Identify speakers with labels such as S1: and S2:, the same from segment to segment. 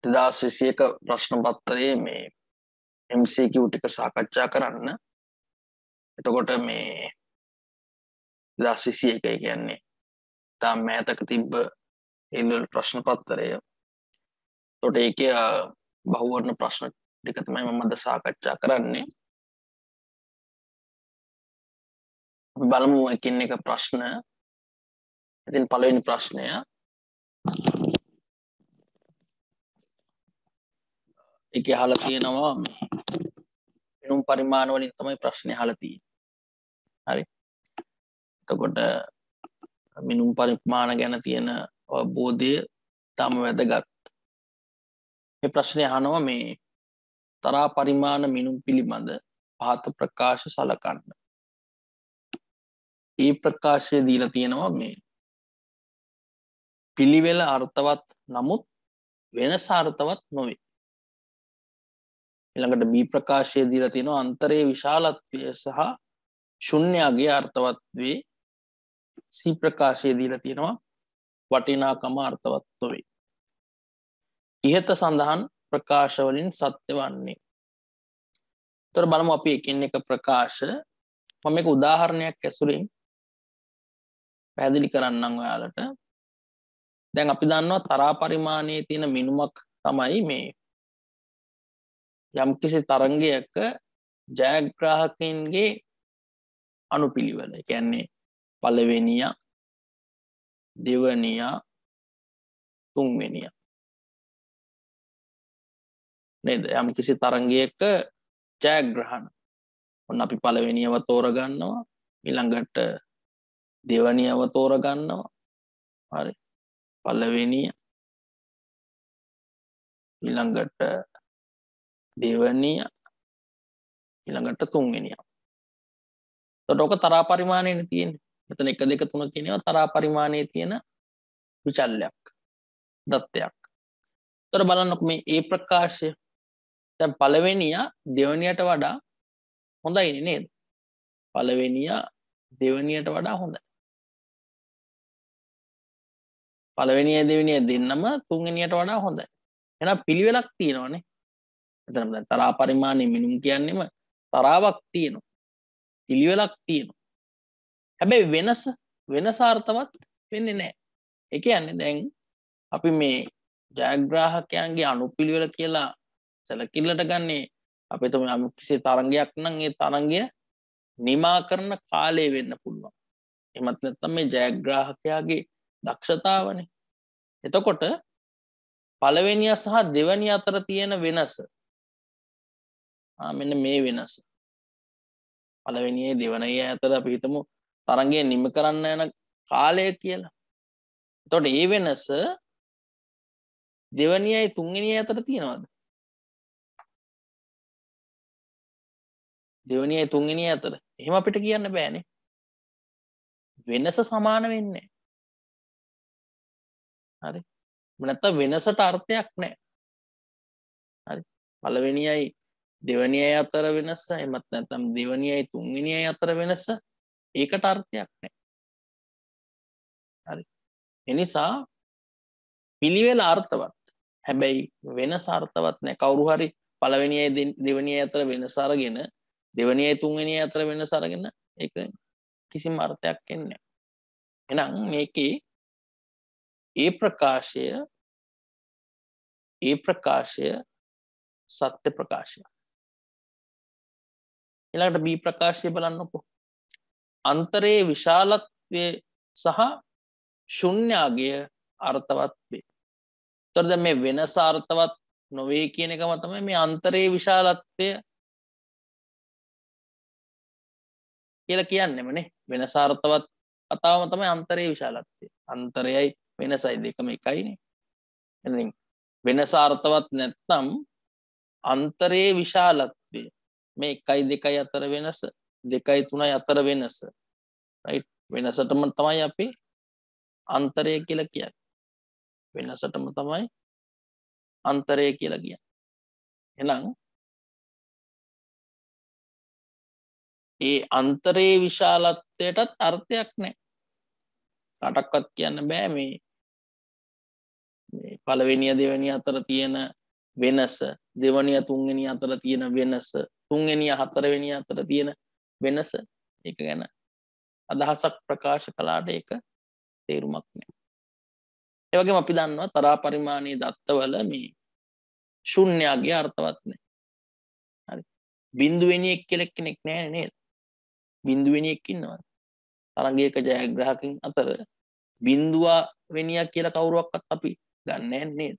S1: 2021 ප්‍රශ්න පත්‍රයේ මේ MCQ ටික සාකච්ඡා කරන්න. එතකොට මේ 2021 කියන්නේ තාම මෑතක තිබ්බ ඒ ප්‍රශ්න පත්‍රය. එතකොට ඒකේ බහුවර්ණ ප්‍රශ්න ටික තමයි මම අද සාකච්ඡා කරන්නේ. අපි බලමු එකින් එක ප්‍රශ්න. ඉතින් පළවෙනි ප්‍රශ්නය ඒකේ අහලා තියෙනවා මිනුම් පරිමාණ වලින් තමයි ප්‍රශ්නේ අහලා තියෙන්නේ. හරි. එතකොට මිනුම් පරිමාණ ගැන තියෙන අවබෝධය තම වැදගත්. මේ ප්‍රශ්නේ අහනවා මේ තරා පරිමාණ මිනුම් පිළිබඳ පහත ප්‍රකාශ සලකන්න. ඒ ප්‍රකාශය දීලා තියෙනවා මේ පිළිවෙල අර්ථවත් නමුත් වෙනස අර්ථවත් නොවේ. ඊළඟට B ප්‍රකාශය දීලා තියෙනවා අන්තරයේ විශාලත්වය සහ ශුන්‍යයේ අර්ථවත් වේ. C ප්‍රකාශය දීලා තියෙනවා වටිනාකම අර්ථවත් නොවේ. ඉහත සඳහන් ප්‍රකාශ වලින් සත්‍ය වන්නේ. ඒතර බලමු අපි එකින් එක ප්‍රකාශ. මම මේක උදාහරණයක් ඇසුරින් පැහැදිලි කරන්නම් ඔයාලට. දැන් අපි දන්නවා තරා පරිමාණයේ තියෙන මිනුමක් තමයි මේ යම්කිසි තරංගයක ජයග්‍රාහකයන්ගේ අනුපිළිවෙල. ඒ කියන්නේ පළවෙනිය, දෙවනිය, තුන්වෙනිය. නේද? යම්කිසි තරංගයක ජයග්‍රහණ. ඔන්න අපි පළවෙනියව තෝරගන්නවා, ඊළඟට දෙවනියව තෝරගන්නවා. හරි. පළවෙනිය, ඊළඟට දෙවනිය, ඊළඟට තුන්වෙනිය. එතකොට ඔක තරා පරිමාණයනේ තියෙන්නේ. මෙතන 1 2 3 කියන ඒවා තරා පරිමාණයේ තියෙන විචල්යක්, දත්තයක්. එතකොට බලන්නකො මේ ඒ ප්‍රකාශය. දැන් පළවෙනිය දෙවනියට වඩා හොඳයිනේ නේද? පළවෙනිය දෙවනියට වඩා හොඳයි. පළවෙනිය දෙවනිය දෙන්නම තුන්වෙනියට වඩා හොඳයි. එහෙනම් පිළිවෙලක් තියෙනවනේ. එතන දැන් තරා පරිමාණයේ මිනුම් කියන්නේම තරාවක් තියෙනවා. පිළිවෙලක් තියෙනවා. හැබැයි වෙනස අර්ථවත් වෙන්නේ නැහැ. ඒ කියන්නේ දැන් අපි මේ ජයග්‍රාහකයන්ගේ අනුපිළිවෙල කියලා සැලකිල්ලට ගන්නේ අපි තුමු කිසි තරංගයක් නම් ඒ තරංගය නිමා කරන කාලය වෙන්න පුළුවන්. එහෙමත් නැත්නම් මේ ජයග්‍රාහකයාගේ දක්ෂතාවනේ. එතකොට පළවෙනිය සහ දෙවනිය අතර තියෙන වෙනස මෙන්න මේ වෙනස. පළවෙනියේ දෙවනිය අතර අපි හිතමු තරංගය නිම කරන්න යන කාලය කියලා. එතකොට මේ වෙනස දෙවනියයි තුන්වෙනියයි අතර තියෙනවද? දෙවනියයි තුන්වෙනියයි අතර. එහෙම අපිට කියන්න බෑනේ. වෙනස සමාන වෙන්නේ නැහැ. හරි. නැත්නම් වෙනසට අර්ථයක් නැහැ. හරි. පළවෙනියයි දෙවනියයි අතර වෙනස, එහෙමත් නැත්නම් දෙවනියයි තුන්වෙනියයි අතර වෙනස ඒකට අර්ථයක් නැහැ. හරි. ඒ නිසා පිළිවෙල අර්ථවත්. හැබැයි වෙනස අර්ථවත් නැහැ. කවුරු හරි පළවෙනියයි දෙවනියයි අතර වෙනස අරගෙන දෙවනියයි තුන්වෙනියයි අතර වෙනස අරගෙන ඒක කිසිම අර්ථයක් එන්නේ නැහැ. එහෙනම් මේකේ ඒ ප්‍රකාශය සත්‍ය ප්‍රකාශය. ඊළඟට B ප්‍රකාශය බලන්නකො. අන්තරයේ විශාලත්වය සහ ශුන්‍යයේ අර්ථවත් වේ. ඒතර දැන් මේ වෙනස අර්ථවත් නොවේ කියන එකම තමයි මේ අන්තරයේ විශාලත්වය කියලා කියන්නේමනේ. වෙනස අර්ථවත් කතාවම තමයි අන්තරයේ විශාලත්වය. අන්තරයයි වෙනසයි දෙකම එකයිනේ. එහෙනම් වෙනස අර්ථවත් නැත්නම් අන්තරයේ විශාලත්වය මේ 1යි 2යි අතර වෙනස 2යි 3යි අතර වෙනස රයිට් වෙනසටම තමයි අපි අන්තරය කියලා කියන්නේ. වෙනසටම තමයි අන්තරය කියලා කියන්නේ. එහෙනම් ඒ අන්තරයේ විශාලත්වයටත් අර්ථයක් නැහැ. කාටවත් කියන්න බෑ මේ මේ පළවෙනිය දෙවෙනිය අතර තියෙන වෙනස, දෙවෙනිය තුන්වෙනිය අතර තියෙන වෙනස, තුන්වෙනිය හතරවෙනිය අතර තියෙන වෙනස, ඒක ගැන අදහසක් ප්‍රකාශ කළාට ඒක තේරුමක් නැහැ. ඒ වගේම අපි දන්නවා තරා පරිමාණයේ දත්තවල මේ ශුන්‍යගේ අර්ථවත් නැහැ. හරි. බිඳුවෙනියෙක් කියලා කෙනෙක් නැහැ නේද? බිඳුවෙනියෙක් ඉන්නවා. තරංගයක ජයග්‍රාහකයන් අතර බිඳුවෙනියක් කියලා කවුරුවක්වත් අපි ගන්න නැහැ නේද?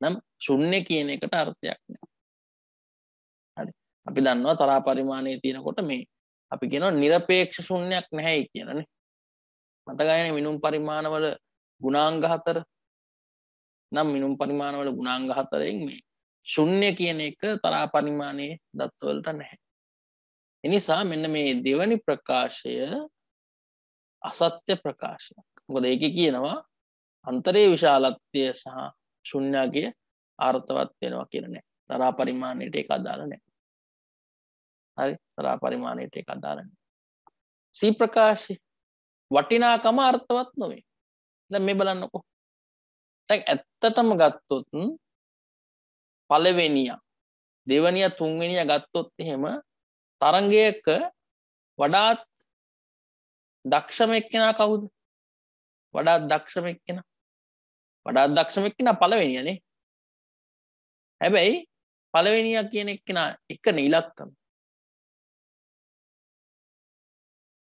S1: නම් ශුන්‍ය කියන එකට අර්ථයක් නැහැ. හරි. අපි දන්නවා තරා පරිමාණයේ තියෙනකොට මේ අපි කියනවා নিরপেক্ষ ශුන්‍යයක් නැහැයි කියලානේ. මතකයිනේ මිනුම් පරිමාණවල ගුණාංග 4 නම් මිනුම් පරිමාණවල ගුණාංග 4න් මේ ශුන්‍ය කියන එක තරා පරිමාණයේ දත්තවලට නැහැ. ඒ නිසා මෙන්න මේ දෙවනි ප්‍රකාශය අසත්‍ය ප්‍රකාශයක්. මොකද ඒකේ කියනවා අන්තරේ විශාලත්වය සහ ශුන්‍යගේ අර්ථවත් වෙනවා කියලා නෑ. තරා පරිමාණයට ඒක අදාළ නෑ. හරි. තරා පරිමාණයට ඒක අදාළ නෑ. සී ප්‍රකාශය වටිනාකම අර්ථවත් නොවේ. දැන් මේ බලන්නකෝ. දැන් ඇත්තටම ගත්තොත් පළවෙනිය, දෙවෙනිය, තුන්වෙනිය ගත්තොත් එහෙම තරංගයක වඩාත් දක්ෂම එක්කෙනා කවුද? වඩාත් දක්ෂම එක්කෙනා. වඩාත් දක්ෂම එක්කෙනා පළවෙනියනේ. හැබැයි පළවෙනියා කියන එක්කෙනා එකනේ ඉලක්කම.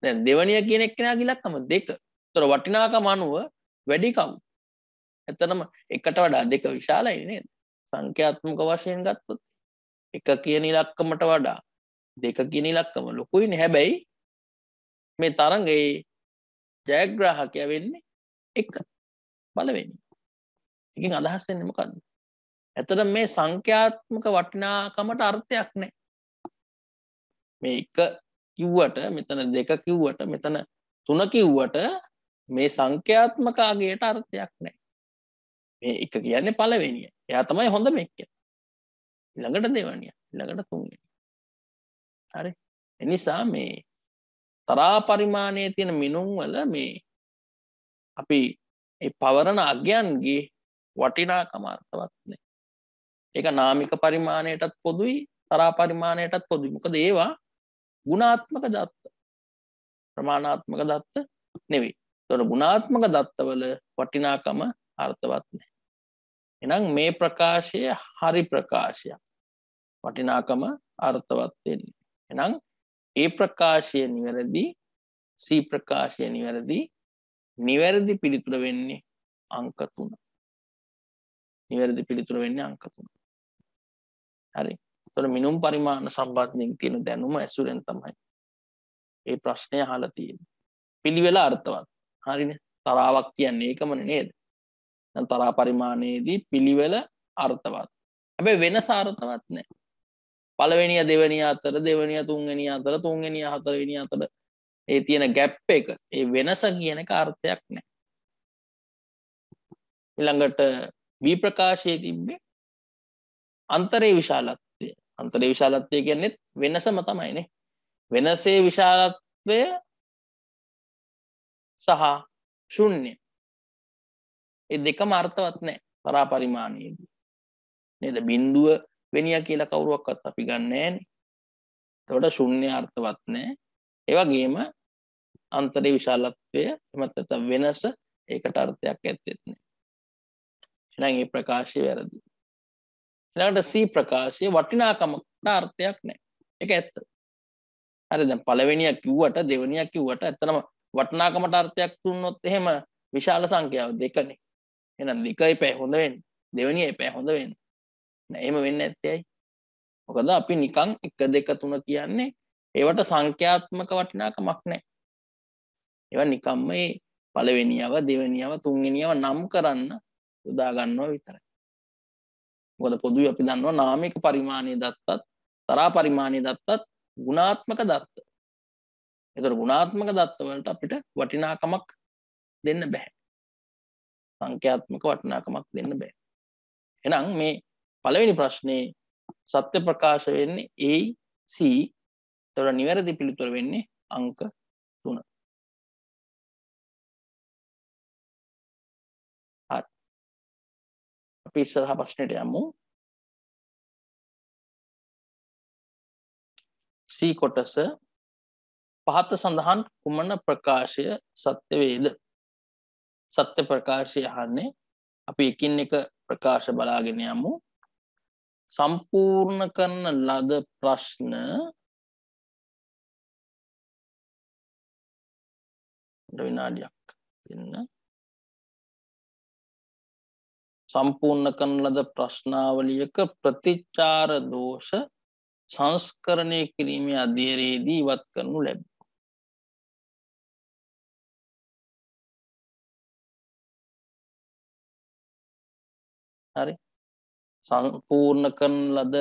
S1: දැන් දෙවෙනියා කියන එක්කෙනාගේ ඉලක්කම 2. ඒතර වටිනාකම අනුව වැඩි කවුද? එතනම එකට වඩා 2 විශාලයි නේද? සංඛ්‍යාත්මක වශයෙන් ගත්තොත් 1 කියන ඉලක්කමට වඩා 2 කියන ඉලක්කම ලොකුයිනේ. හැබැයි මේ තරංගයේ ජයග්‍රාහකයා වෙන්නේ 1 පළවෙනි. එකකින් අදහස් වෙන්නේ මොකද්ද? එතන මේ සංඛ්‍යාත්මක වටිනාකමට අර්ථයක් නැහැ. මේ 1 කිව්වට මෙතන 2 කිව්වට මෙතන 3 කිව්වට මේ සංඛ්‍යාත්මක අගයට අර්ථයක් නැහැ. මේ 1 කියන්නේ පළවෙනිය. එයා තමයි හොඳම එක්කෙනා. ඊළඟට දෙවෙනිය, ඊළඟට තුන්වෙනි. හරි. ඒ නිසා මේ තරා පරිමාණයේ තියෙන මිනුම් වල මේ අපි ඒ පවරන අගයන්ගේ වටිනාකම අර්ථවත් නැහැ. ඒක නාමික පරිමාණයටත් පොදුයි, තරා පරිමාණයටත් පොදුයි. මොකද ඒවා ගුණාත්මක දත්ත. ප්‍රමාණාත්මක දත්ත නෙවෙයි. ඒතකොට ගුණාත්මක දත්තවල වටිනාකම අර්ථවත් නැහැ. එහෙනම් මේ ප්‍රකාශය හරි ප්‍රකාශයක්. වටිනාකම අර්ථවත් වෙන්නේ. එහෙනම් ඒ ප්‍රකාශය නිවැරදි, සී ප්‍රකාශය නිවැරදි. නිවැරදි පිළිතුර වෙන්නේ අංක 3. නිවැරදි පිළිතුර වෙන්නේ අංක 3. හරි. ඒතකොට මිනුම් පරිමාණ සම්බන්ධයෙන් තියෙන දැනුම ඇසුරෙන් තමයි මේ ප්‍රශ්නය අහලා තියෙන්නේ. පිළිවෙල අර්ථවත්. හරිනේ. තරාවක් කියන්නේ ඒකමනේ නේද? දැන් තරා පරිමාණයේදී පිළිවෙල අර්ථවත්. හැබැයි වෙනස අර්ථවත් නැහැ. පළවෙනිය දෙවෙනිය අතර, දෙවෙනිය තුන්වෙනිය අතර, තුන්වෙනිය හතරවෙනිය අතර ඒ තියෙන ગેප් එක, ඒ වෙනස කියන එක අර්ථයක් නැහැ. ඊළඟට වී ප්‍රකාශයේ තිබ්බේ අන්තරේ විශාලත්වය. අන්තරේ විශාලත්වය කියන්නේ වෙනසම තමයිනේ. වෙනසේ විශාලත්වය සහ ශුන්‍ය. ඒ දෙකම අර්ථවත් නැහැ තරා පරිමාණයේදී. නේද? බිඳුව වෙනිය කියලා කවුරුවක්වත් අපි ගන්න නැහැනේ. එතකොට ශුන්‍ය අර්ථවත් නැහැ. ඒ වගේම අන්තරේ විශාලත්වය එමත් නැත්නම් වෙනස ඒකට අර්ථයක් ඇත්තෙත් නැහැ. එහෙනම් මේ ප්‍රකාශය වැරදි. ඊළඟට සී ප්‍රකාශයේ වටිනාකමකට අර්ථයක් නැහැ. ඒක ඇත්ත. හරි. දැන් පළවෙනිය කිව්වට දෙවෙනිය කිව්වට ඇත්තනම වටිනාකමට අර්ථයක් දුන්නොත් එහෙම විශාල සංඛ්‍යාව 2නේ. එහෙනම් 2 එපෑ හොඳ වෙන්නේ. දෙවෙනිය එපෑ හොඳ වෙන්නේ. නෑ එහෙම වෙන්නේ නැත්තේ ඇයි? මොකද අපි නිකන් 1 2 3 කියන්නේ ඒවට සංඛ්‍යාත්මක වටිනාකමක් නැහැ. ඒවා නිකම්ම මේ පළවෙනියව, දෙවෙනියව, තුන්වෙනියව නම් කරන්න යොදා ගන්නවා විතරයි. මොකද පොදුවේ අපි දන්නවා නාමික පරිමාණීය දත්තත්, තරා පරිමාණීය දත්තත් ගුණාත්මක දත්ත. ඒතර ගුණාත්මක දත්ත වලට අපිට වටිනාකමක් දෙන්න බෑ. සංඛ්‍යාත්මක වටිනාකමක් දෙන්න බෑ. එහෙනම් මේ පළවෙනි ප්‍රශ්නේ සත්‍ය ප්‍රකාශ වෙන්නේ A C. ඒතර නිවැරදි පිළිතුර වෙන්නේ අංක 3. අපි ඉස්සරහා ප්‍රශ්නෙට යමු. C කොටස පහත සඳහන් කුමන ප්‍රකාශය සත්‍ය වේද? සත්‍ය ප්‍රකාශය අහන්නේ. අපි එකින් එක ප්‍රකාශ බලාගෙන යමු. සම්පූර්ණ කරන ලද ප්‍රශ්න විනාඩියක් දෙන්න. සම්පූර්ණ කරන ලද ප්‍රශ්නාවලියක ප්‍රතිචාර දෝෂ සංස්කරණය කිරීමේ අධීරයේදී ඉවත් කරනු ලැබේ. හරි. සම්පූර්ණ කරන ලද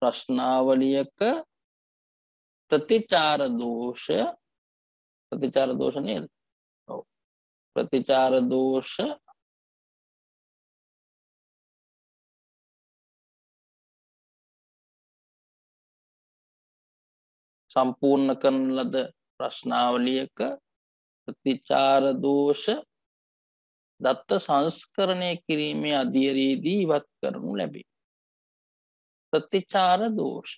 S1: ප්‍රශ්නාවලියක ප්‍රතිචාර දෝෂ නේද? ඔව්. ප්‍රතිචාර දෝෂ සම්පූර්ණ කරන ලද ප්‍රශ්නාවලියක ප්‍රතිචාර දෝෂ දත්ත සංස්කරණය කිරීමේ අධීරයේදී ඉවත් කරනු ලැබේ. ප්‍රතිචාර දෝෂ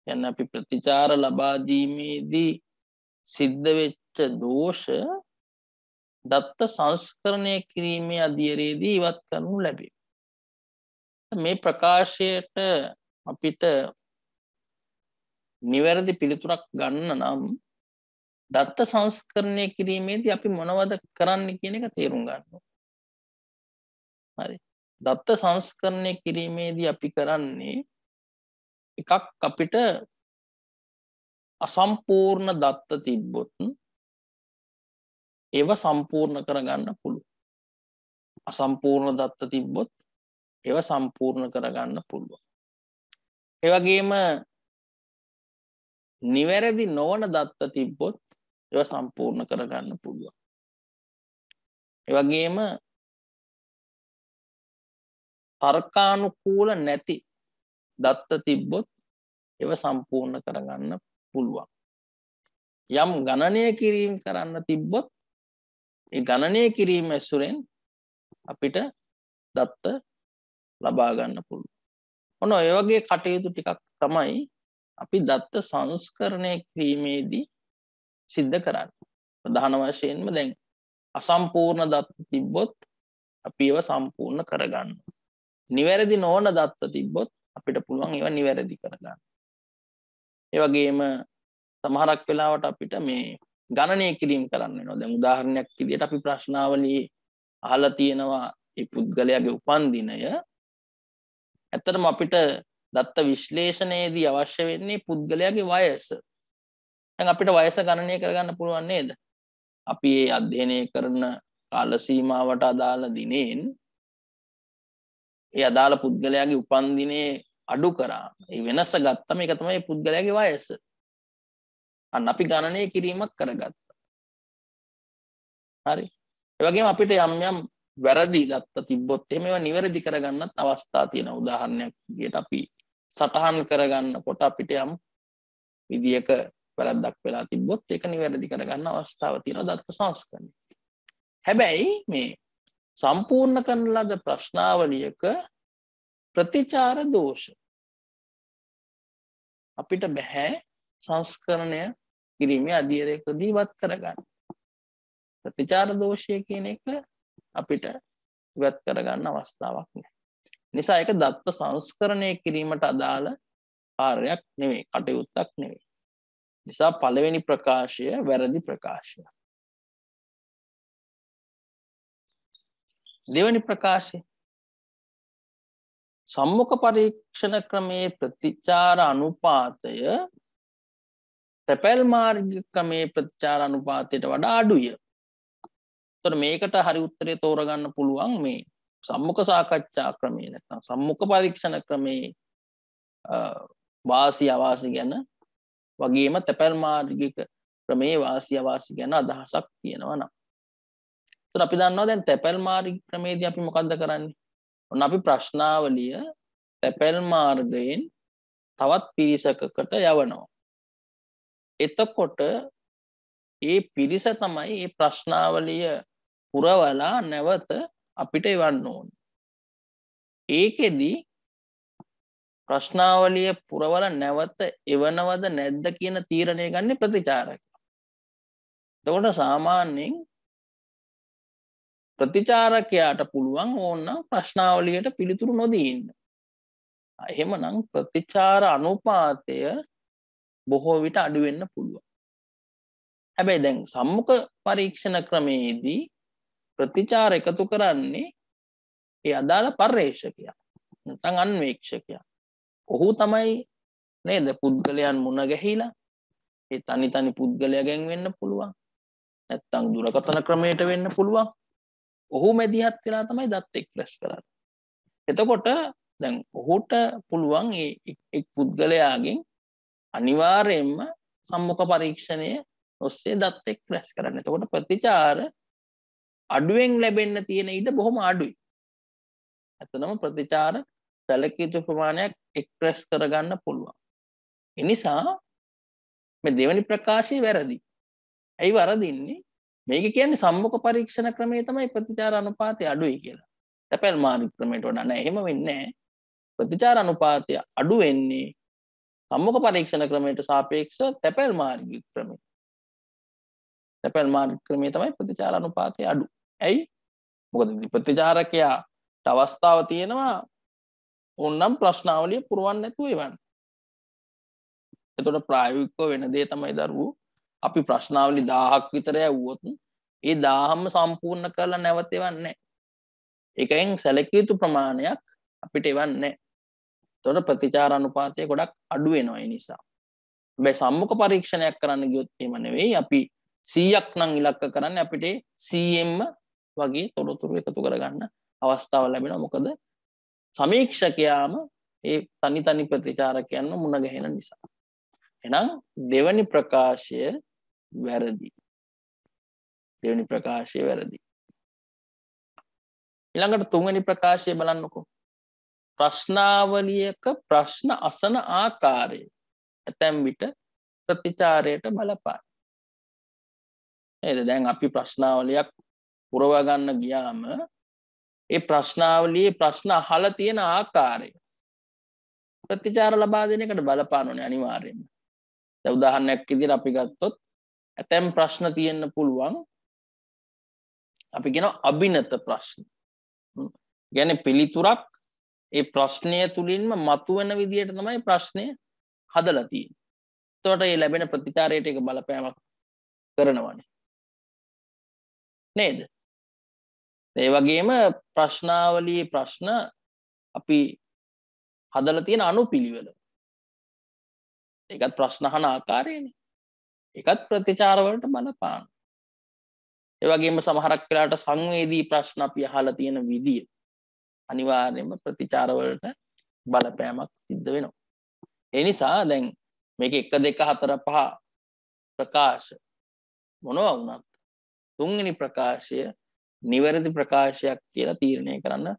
S1: කියන්නේ අපි ප්‍රතිචාර ලබා දීමේදී සිද්ධ වෙච්ච දෝෂ දත්ත සංස්කරණය කිරීමේ අධීරයේදී ඉවත් කරනු ලැබේ. මේ ප්‍රකාශයට අපිට නිවැරදි පිළිතුරක් ගන්න නම් දත්ත සංස්කරණය කිරීමේදී අපි මොනවද කරන්න කියන එක තේරුම් ගන්න ඕනේ. හරි. දත්ත සංස්කරණය කිරීමේදී අපි කරන්නේ එකක් අපිට අසම්පූර්ණ දත්ත තිබ්බොත් ඒව සම්පූර්ණ කරගන්න පුළුවන්. අසම්පූර්ණ දත්ත තිබ්බොත් ඒව සම්පූර්ණ කරගන්න පුළුවන්. ඒ වගේම නිවැරදි නොවන දත්ත තිබ්බොත් ඒව සම්පූර්ණ කරගන්න පුළුවන්. ඒ වගේම තර්කානුකූල නැති දත්ත තිබ්බොත් ඒව සම්පූර්ණ කරගන්න පුළුවන්. යම් ගණනය කිරීම කරන්න තිබ්බොත් ඒ ගණනය කිරීම ඇසුරෙන් අපිට දත්ත ලබා ගන්න පුළුවන්. ඔන්න ඔය වගේ කටයුතු ටිකක් තමයි අපි දත්ත සංස්කරණය කිරීමේදී සිද්ධ කරන්නේ. ප්‍රධාන වශයෙන්ම දැන් අසම්පූර්ණ දත්ත තිබ්බොත් අපි ඒව සම්පූර්ණ කරගන්න. නිවැරදි නොවන දත්ත තිබ්බොත් අපිට පුළුවන් ඒවා නිවැරදි කරගන්න. ඒ වගේම සමහරක් වෙලාවට අපිට මේ ගණනය කිරීම කරන්න වෙනවා. දැන් උදාහරණයක් විදිහට අපි ප්‍රශ්නාවලියේ අහලා තියෙනවා මේ පුද්ගලයාගේ උපන්දිනය. ඇත්තටම අපිට දත්ත විශ්ලේෂණයේදී අවශ්‍ය වෙන්නේ පුද්ගලයාගේ වයස. දැන් අපිට වයස ගණනය කරගන්න පුළුවන් නේද? අපි මේ අධ්‍යයනය කරන කාල සීමාවට අදාළ දිනෙන් ඒ අදාළ පුද්ගලයාගේ උපන්දිනේ අඩු කරා. ඒ වෙනස ගත්තම ඒක තමයි පුද්ගලයාගේ වයස. අන්න අපි ගණනය කිරීමක් කරගත්තා. හරි. ඒ වගේම අපිට යම් යම් වැරදි දත්ත තිබ්බොත් මේවා නිවැරදි කරගන්නත් අවස්ථා තියෙනවා. උදාහරණයක් විදිහට අපි සටහන් කරගන්නකොට අපිට යම් විදියක වැරද්දක් වෙලා තිබ්බොත් ඒක නිවැරදි කරගන්න අවස්ථාව තියෙනවා දත්ත සංස්කරණය. හැබැයි මේ සම්පූර්ණ කරන ලද ප්‍රශ්නාවලියක ප්‍රතිචාර දෝෂ අපිට බෑ සංස්කරණය කිරීමේ අධීරයකදී ඉවත් කරගන්න. ප්‍රතිචාර දෝෂය කියන එක අපිට ඉවත් කරගන්න අවස්ථාවක් නැහැ. නිසා ඒක දත්ත සංස්කරණය කිරීමට අදාළ කාර්යයක් නෙවෙයි, කටයුත්තක් නෙවෙයි. නිසා පළවෙනි ප්‍රකාශය වැරදි ප්‍රකාශය. දෙවෙනි ප්‍රකාශය සම්මුඛ පරීක්ෂණ ක්‍රමයේ ප්‍රතිචාර අනුපාතය තැපැල් මාර්ගික ක්‍රමයේ ප්‍රතිචාර අනුපාතයට වඩා අඩුය. එතකොට මේකට හරි උත්තරය තෝරගන්න පුළුවන් මේ සම්මුඛ සාකච්ඡා ක්‍රමයේ නැත්නම් සම්මුඛ පරීක්ෂණ ක්‍රමයේ වාසි අවාසි ගැන වගේම තැපැල් මාර්ගික ක්‍රමයේ වාසි අවාසි ගැන අදහසක් තියෙනවා නම්. එතකොට අපි දන්නවා දැන් තැපැල් මාර්ගික ක්‍රමයේදී අපි මොකද්ද කරන්නේ? ඔන්න අපි ප්‍රශ්නාවලිය තැපැල් මාර්ගයෙන් තවත් පිරිසකකට යවනවා. එතකොට ඒ පිරිස තමයි මේ ප්‍රශ්නාවලිය පුරවලා නැවත අපිට එවන්න ඕන. ඒකෙදි ප්‍රශ්නාවලිය පුරවල නැවත එවනවද නැද්ද කියන තීරණය ගන්න ප්‍රතිචාරක. එතකොට සාමාන්‍යයෙන් ප්‍රතිචාරකයාට පුළුවන් ඕනනම් ප්‍රශ්නාවලියට පිළිතුරු නොදී ඉන්න. එහෙමනම් ප්‍රතිචාර අනුපාතය බොහෝ විට අඩු වෙන්න පුළුවන්. හැබැයි දැන් සම්මුඛ පරීක්ෂණ ක්‍රමයේදී ප්‍රතිචාර එකතු කරන්නේ ඒ අදාළ පර්යේෂකයා නැත්නම් අන්වේක්ෂකයා. ඔහු තමයි නේද පුද්ගලයන් මුණ ගැහිලා ඒ තනි පුද්ගලයාගෙන් වෙන්න පුළුවන්. නැත්නම් දුරකථන ක්‍රමයට වෙන්න පුළුවන්. ඔහු මැදිහත් වෙලා තමයි දත් එක්ස්ප්‍රෙස් කරන්නේ. එතකොට දැන් ඔහුට පුළුවන් ඒ පුද්ගලයාගෙන් අනිවාර්යයෙන්ම සම්මුඛ පරීක්ෂණය ඔස්සේ දත් එක්ස්ප්‍රෙස් කරන්න. එතකොට ප්‍රතිචාර අඩුවෙන් ලැබෙන්න තියෙන ඉඩ බොහොම අඩුයි. ඇත්තනම ප්‍රතිචාර සැලකිය යුතු ප්‍රමාණයක් එක්ස්ප්‍රෙස් කරගන්න පුළුවන්. ඒ නිසා මේ දෙවෙනි ප්‍රකාශය වැරදි. ඇයි වරදින්නේ? මේක කියන්නේ සම්මුඛ පරීක්ෂණ ක්‍රමයේ තමයි ප්‍රතිචාර අනුපාතය අඩුයි කියලා. තැපැල් මාර්ග ක්‍රමයට වඩා නෑ. එහෙම වෙන්නේ නෑ. ප්‍රතිචාර අනුපාතය අඩු වෙන්නේ සම්මුඛ පරීක්ෂණ ක්‍රමයට සාපේක්ෂව තැපැල් මාර්ගික ක්‍රමයට. තැපැල් මාර්ගික ක්‍රමයේ තමයි ප්‍රතිචාර අනුපාතය අඩු. ඇයි? මොකද ප්‍රතිචාරකයාට අවස්ථාව තියෙනවා ඕනනම් ප්‍රශ්නාවලිය පුරවන්න නැතුව එවන්න. එතකොට ප්‍රායෝගිකව වෙන දේ තමයි දරුවෝ අපි ප්‍රශ්නාවලි 1000ක් විතර යවුවොත් ඒ 1000ම සම්පූර්ණ කරලා නැවත එවන්නේ නැහැ. ඒකෙන් සැලකිය යුතු ප්‍රමාණයක් අපිට එවන්නේ නැහැ. එතකොට ප්‍රතිචාර අනුපාතය ගොඩක් අඩු වෙනවා ඒ නිසා. හැබැයි සම්මුඛ පරීක්ෂණයක් කරන්න ගියොත් එහෙම නෙවෙයි. අපි 100ක් නම් ඉලක්ක කරන්නේ අපිට 100ෙන්ම වගේ තොරතුරු එකතු කරගන්න අවස්ථාව ලැබෙනවා. මොකද සමීක්ෂකයාම ඒ තනි ප්‍රතිචාරකයන්ව මුණ ගැහෙන නිසා. එහෙනම් දෙවැනි ප්‍රකාශය වැරදි. දෙවැනි ප්‍රකාශය වැරදි. ඊළඟට තුන්වෙනි ප්‍රකාශය බලන්නකෝ. ප්‍රශ්නාවලියක ප්‍රශ්න අසන ආකාරය ඇතැම් විට ප්‍රතිචාරයට බලපාන. නේද? දැන් අපි ප්‍රශ්නාවලියක් පුරවා ගන්න ගියාම ඒ ප්‍රශ්නාවලියේ ප්‍රශ්න අහලා තියෙන ආකාරය ප්‍රතිචාර ලබා දෙන එකට බලපාන ඕනේ අනිවාර්යයෙන්ම. දැන් උදාහරණයක් විදිහට අපි ගත්තොත් ඇතැම් ප්‍රශ්න තියෙන්න පුළුවන් අපි කියනවා අභිනත ප්‍රශ්න. කියන්නේ පිළිතුරක් ඒ ප්‍රශ්නය තුලින්ම මතුවෙන විදිහට තමයි ප්‍රශ්නය හදලා තියෙන්නේ. එතකොට මේ ලැබෙන ප්‍රතිචාරයට ඒක බලපෑමක් කරනවානේ. නේද? ඒ වගේම ප්‍රශ්නාවලියේ ප්‍රශ්න අපි හදලා තියෙන අනුපිළිවෙල. ඒකත් ප්‍රශ්න අහන ආකාරයනේ. ඒකත් ප්‍රතිචාර වලට බලපාන. ඒ වගේම සමහරක් වෙලාවට සංවේදී ප්‍රශ්න අපි අහලා තියෙන විදිය අනිවාර්යයෙන්ම ප්‍රතිචාර වලට බලපෑමක් සිද්ධ වෙනවා. ඒ නිසා දැන් මේක 1 2 4 5 ප්‍රකාශ මොනවා වුණත් තුන්වෙනි ප්‍රකාශය නිවැරදි ප්‍රකාශයක් කියලා තීරණය කරන්න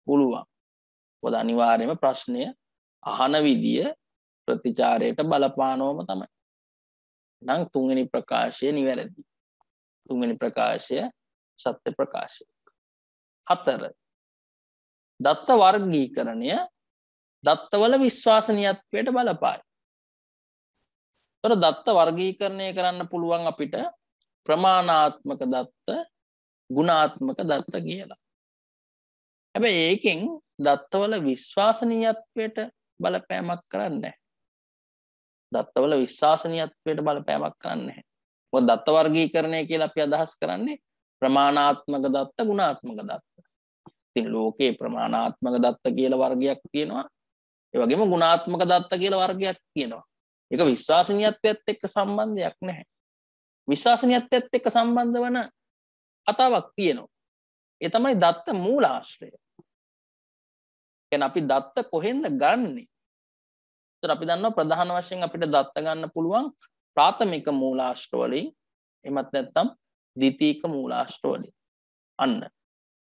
S1: පුළුවන්. මොකද අනිවාර්යයෙන්ම ප්‍රශ්නය අහන විදිය ප්‍රතිචාරයට බලපානවම තමයි. නම් තුන්වෙනි ප්‍රකාශය නිවැරදි. තුන්වෙනි ප්‍රකාශය සත්‍ය ප්‍රකාශයක්. 4 දත්ත වර්ගීකරණය දත්තවල විශ්වාසනීයත්වයට බලපායි. ඒතර දත්ත වර්ගීකරණය කරන්න පුළුවන් අපිට ප්‍රමාණාත්මක දත්ත, ගුණාත්මක දත්ත කියලා. හැබැයි ඒකෙන් දත්තවල විශ්වාසනීයත්වයට බලපෑමක් කරන්නේ නැහැ. දත්තවල විශ්වාසනීයත්වයට බලපෑමක් කරන්නේ නැහැ. මොකද දත්ත වර්ගීකරණය කියලා අපි අදහස් කරන්නේ ප්‍රමාණාත්මක දත්ත, ගුණාත්මක දත්ත. ඉතින් ලෝකේ ප්‍රමාණාත්මක දත්ත කියලා වර්ගයක් තියෙනවා. ඒ වගේම ගුණාත්මක දත්ත කියලා වර්ගයක් තියෙනවා. ඒක විශ්වාසනීයත්වයට එක්ක සම්බන්ධයක් නැහැ. විශ්වාසනීයත්වයට එක්ක සම්බන්ධ වන කතාවක් තියෙනවා. ඒ තමයි දත්ත මූලාශ්‍රය. කියන්නේ අපි දත්ත කොහෙන්ද ගන්නෙ? ඒතර අපි දන්නවා ප්‍රධාන වශයෙන් අපිට දත්ත ගන්න පුළුවන් ප්‍රාථමික මූලාශ්‍ර වලින් එමත් නැත්නම් ද්විතීයික මූලාශ්‍ර වලින්. අන්න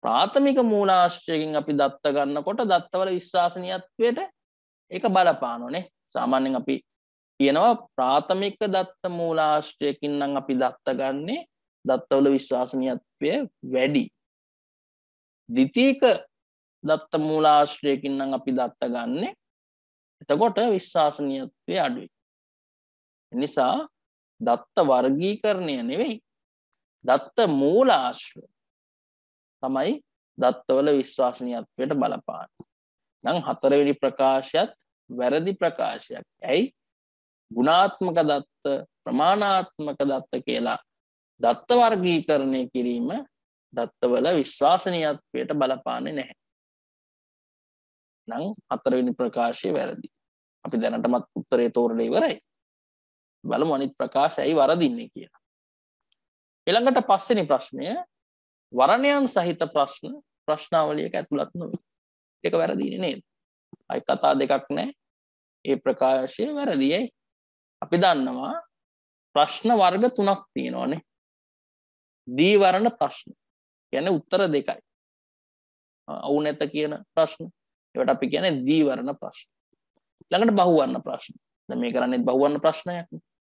S1: ප්‍රාථමික මූලාශ්‍රයෙන් අපි දත්ත ගන්නකොට දත්තවල විශ්වාසනීයත්වයට ඒක බලපානෝනේ. සාමාන්‍යයෙන් අපි කියනවා ප්‍රාථමික දත්ත මූලාශ්‍රයකින් නම් අපි දත්ත ගන්නේ දත්තවල විශ්වාසනීයත්වය වැඩි. ද්විතීක දත්ත මූලාශ්‍රයකින් නම් අපි දත්ත ගන්නෙ. එතකොට විශ්වාසනීයත්වය අඩුයි. නිසා දත්ත වර්ගීකරණය නෙවෙයි දත්ත මූලාශ්‍රය තමයි දත්තවල විශ්වාසනීයත්වයට බලපාන්නේ. නම් හතරවෙනි ප්‍රකාශයත් වැරදි ප්‍රකාශයක්. ඇයි? ගුණාත්මක දත්ත ප්‍රමාණාත්මක දත්ත කියලා දත්ත වර්ගීකරණය කිරීම දත්තවල විශ්වාසනීයත්වයට බලපාන්නේ නැහැ. නම් හතරවෙනි ප්‍රකාශය වැරදි. අපි දැනටමත් උත්තරේ තෝරලා ඉවරයි. බලමු අනිත් ප්‍රකාශයයි වරදින්නේ කියලා. ඊළඟට පස්වෙනි ප්‍රශ්නය වර්ණයන් සහිත ප්‍රශ්නාවලියක ඇතුළත් නොවේ. ඒක වැරදිනේ නේද? අයි කතා දෙකක් නැහැ. ඒ ප්‍රකාශය වැරදියි. අපි දන්නවා ප්‍රශ්න වර්ග තුනක් තියෙනවානේ. දී වර්ණ ප්‍රශ්න. කියන්නේ උත්තර දෙකයි. ඔව් නැත කියන ප්‍රශ්න. ඒවට අපි කියන්නේ දී වර්ණ ප්‍රශ්න. ළඟට බහු වර්ණ ප්‍රශ්න. දැන් මේ කරන්නේ බහු වර්ණ ප්‍රශ්නයක්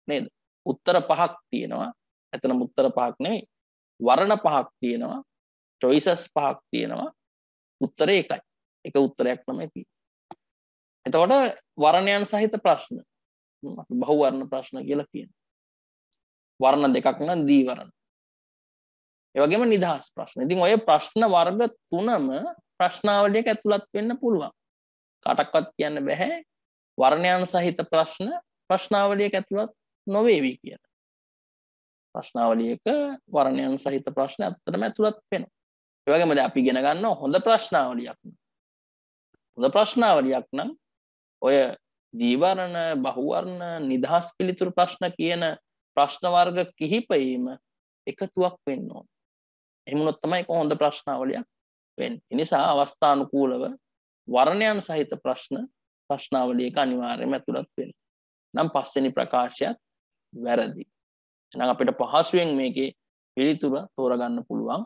S1: නේද? උත්තර පහක් තියෙනවා. එතනම උත්තර පහක් නෙවෙයි. වර්ණ පහක් තියෙනවා. choices පහක් තියෙනවා. උත්තරේ එකයි. එක උත්තරයක් තමයි තියෙන්නේ. එතකොට වර්ණයන් සහිත ප්‍රශ්න බහු වර්ණ ප්‍රශ්න කියලා කියනවා. වර්ණ දෙකක් නම් දී වර්ණ. ඒ වගේම නිදහස් ප්‍රශ්න. ඉතින් ඔය ප්‍රශ්න වර්ග තුනම ප්‍රශ්නාවලියක ඇතුළත් වෙන්න පුළුවන්. කාටවත් කියන්න බෑ වර්ණයන් සහිත ප්‍රශ්න ප්‍රශ්නාවලියක ඇතුළත් නොවේවි කියලා. ප්‍රශ්නාවලියක වර්ණයන් සහිත ප්‍රශ්න ඇත්තටම ඇතුළත් වෙනවා. ඒ වගේම දැන් අපි ඉගෙන ගන්නවා හොඳ ප්‍රශ්නාවලියක්. හොඳ ප්‍රශ්නාවලියක් නම් ඔය දී වර්ණ, බහු වර්ණ, නිදහස් පිළිතුරු ප්‍රශ්න කියන ප්‍රශ්න වර්ග කිහිපෙම එකතුවක් වෙන්න ඕන. එහෙම වුණොත් තමයි හොඳ ප්‍රශ්නාවලියක් වෙන්නේ. ඒ නිසා අවස්ථානුකූලව වර්ණයන් සහිත ප්‍රශ්නාවලියක අනිවාර්යයෙන්ම ඇතුළත් වෙනවා. නම් පස්වෙනි ප්‍රකාශයත් වැරදි. එහෙනම් අපිට පහසුවෙන් මේකේ පිළිතුර තෝරගන්න පුළුවන්.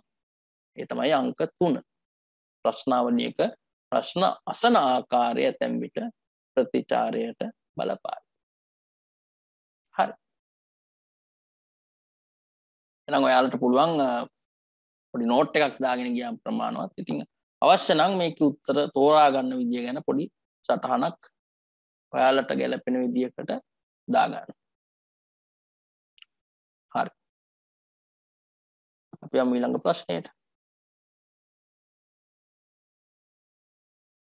S1: ඒ තමයි අංක 3. ප්‍රශ්නාවලියක ප්‍රශ්න අසන ආකාරය ඇතැම් විට ප්‍රතිචාරයට බලපායි. හරි. එහෙනම් ඔයාලට පුළුවන් පොඩි නෝට් එකක් දාගෙන ගියාම ප්‍රමාණවත්. ඉතින් අවශ්‍ය නම් මේකේ උත්තර තෝරා ගන්න විදිය ගැන පොඩි සටහනක් ඔයාලට ගැලපෙන විදියකට දාගන්න. හරි. අපි යමු ඊළඟ ප්‍රශ්නයට.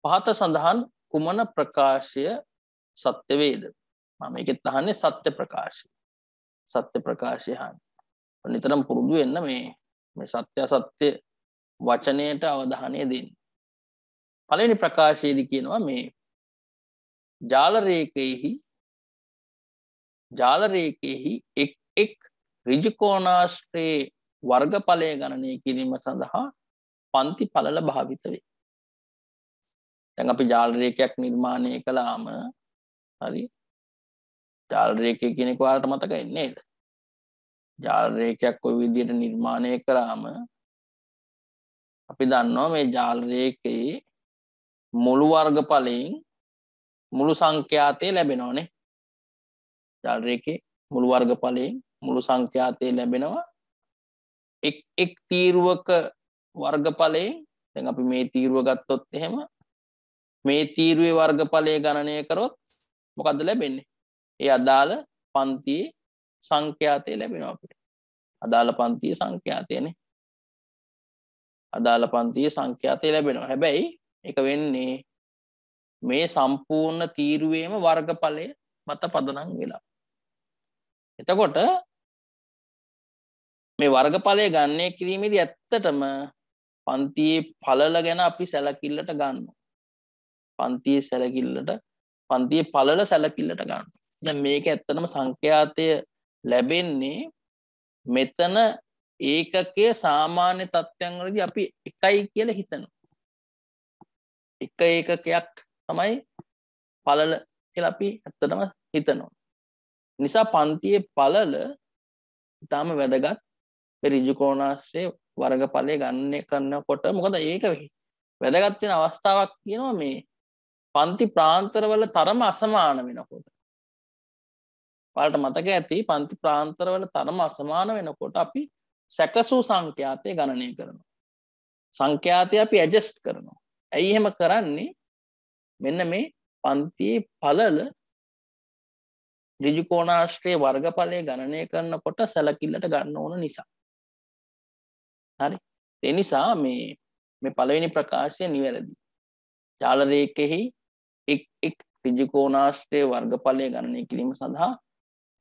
S1: පහත සඳහන් කුමන ප්‍රකාශය සත්‍ය වේද? මම මේකෙත් අහන්නේ සත්‍ය ප්‍රකාශය. සත්‍ය ප්‍රකාශය අහන්න. නිතරම පුරුදු වෙන්න මේ සත්‍ය අසත්‍ය වචනයට අවධානය දෙන්න. පළවෙනි ප්‍රකාශයේදී කියනවා මේ ජාල රේඛයෙහි එක් ඍජු කෝණාශ්‍රයේ වර්ගඵලය ගණනය කිරීම සඳහා පන්ති පළල භාවිත වේ. දැන් අපි ජාල රේඛයක් නිර්මාණය කළාම හරි ජාල රේඛය කියන එක ඔයාලට මතකයි නේද? ජාල රේඛයක් කොයි විදිහට නිර්මාණය කරාම අපි දන්නවා මේ ජාල රේඛයේ මුළු වර්ගඵලයෙන් මුළු සංඛ්‍යාතය ලැබෙනවානේ. ජාල රේඛයේ මුළු වර්ගඵලයෙන් මුළු සංඛ්‍යාතය ලැබෙනවා. එක් තීරුවක වර්ගඵලයෙන් දැන් අපි මේ තීරුව ගත්තොත් එහෙම මේ තීරුවේ වර්ගඵලය ගණනය කරොත් මොකද්ද ලැබෙන්නේ? ඒ අදාළ පන්තියේ සංඛ්‍යාතය ලැබෙනවා අපිට. අදාළ පන්තියේ සංඛ්‍යාතයනේ. අදාළ පන්තියේ සංඛ්‍යාතය ලැබෙනවා. හැබැයි ඒක වෙන්නේ මේ සම්පූර්ණ තීරුවේම වර්ගඵලය මත පදනම් වෙලා. එතකොට මේ වර්ගඵලය ගණනය කිරීමේදී ඇත්තටම පන්තියේ පළල ගැන අපි සැලකිල්ලට ගන්නවා. පන්තියේ පළල සැලකිල්ලට ගන්නවා. දැන් මේක ඇත්තටම සංඛ්‍යාතය ලැබෙන්නේ මෙතන ඒකකයේ සාමාන්‍ය තත්ත්වයන් වලදී අපි 1යි කියලා හිතනවා. එක ඒකකයක් තමයි පළල කියලා අපි ඇත්තටම හිතනවා. නිසා පන්තියේ පළල ඊටාම වැදගත් ඍජු කෝණාශ්‍රයේ වර්ගඵලය ගණනය කරනකොට මොකද ඒක වැදගත් වෙන අවස්ථාවක් කියනවා මේ පන්ති ප්‍රාන්තරවල තරම අසමාන වෙනකොට. ඔයාලට මතක ඇති පන්ති ප්‍රාන්තරවල තරම අසමාන වෙනකොට අපි සැකසූ සංඛ්‍යාතය ගණනය කරනවා. සංඛ්‍යාතය අපි ඇඩ්ජස්ට් කරනවා. ඇයි එහෙම කරන්නේ? මෙන්න මේ පන්තියේ පළල ඍජු කෝණාශ්‍රයේ වර්ගඵලය ගණනය කරනකොට සැලකිල්ලට ගන්න ඕන නිසා. හරි. ඒ නිසා මේ පළවෙනි ප්‍රකාශය නිවැරදි. ජාල රේඛෙහි එක් ඍජු කෝණාශ්‍රයේ වර්ගඵලය ගණනය කිරීම සඳහා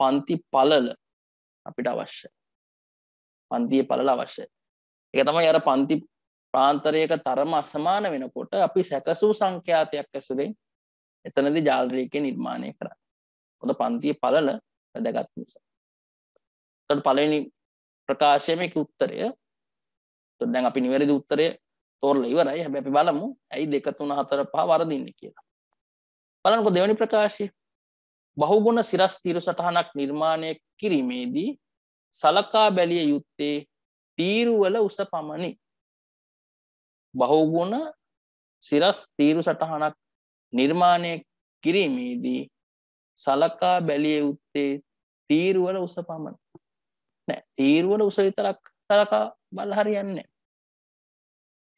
S1: පන්ති පළල අපිට අවශ්‍යයි. පන්තියේ පළල අවශ්‍යයි. ඒක තමයි අර පන්ති ප්‍රාන්තරයක තරම අසමාන වෙනකොට අපි සැකසූ සංඛ්‍යාතයක් ඇසුරෙන් එතනදී ජාල රේඛය නිර්මාණය කරන්නේ. මොකද පන්තියේ පළල වැදගත් නිසා. එතකොට පළවෙනි ප්‍රකාශයේ මේක උත්තරය. එතකොට දැන් අපි නිවැරදි උත්තරය තෝරලා ඉවරයි. හැබැයි අපි බලමු ඇයි 2 3 4 5 වරදින්නේ කියලා. බලන්නකො දෙවෙනි ප්‍රකාශය. බහුගුණ සිරස් තීරු සටහනක් නිර්මාණය කිරීමේදී සලකා බැලිය යුත්තේ තීරුවල උස පමණි. බහුගුණ සිරස් තීරු සටහනක් නිර්මාණය කිරීමේදී සලකා බැලිය යුත්තේ තීරුවල උස පමණි. නෑ, තීරුවල උස විතරක් සලකා බලලා හරියන්නේ නෑ.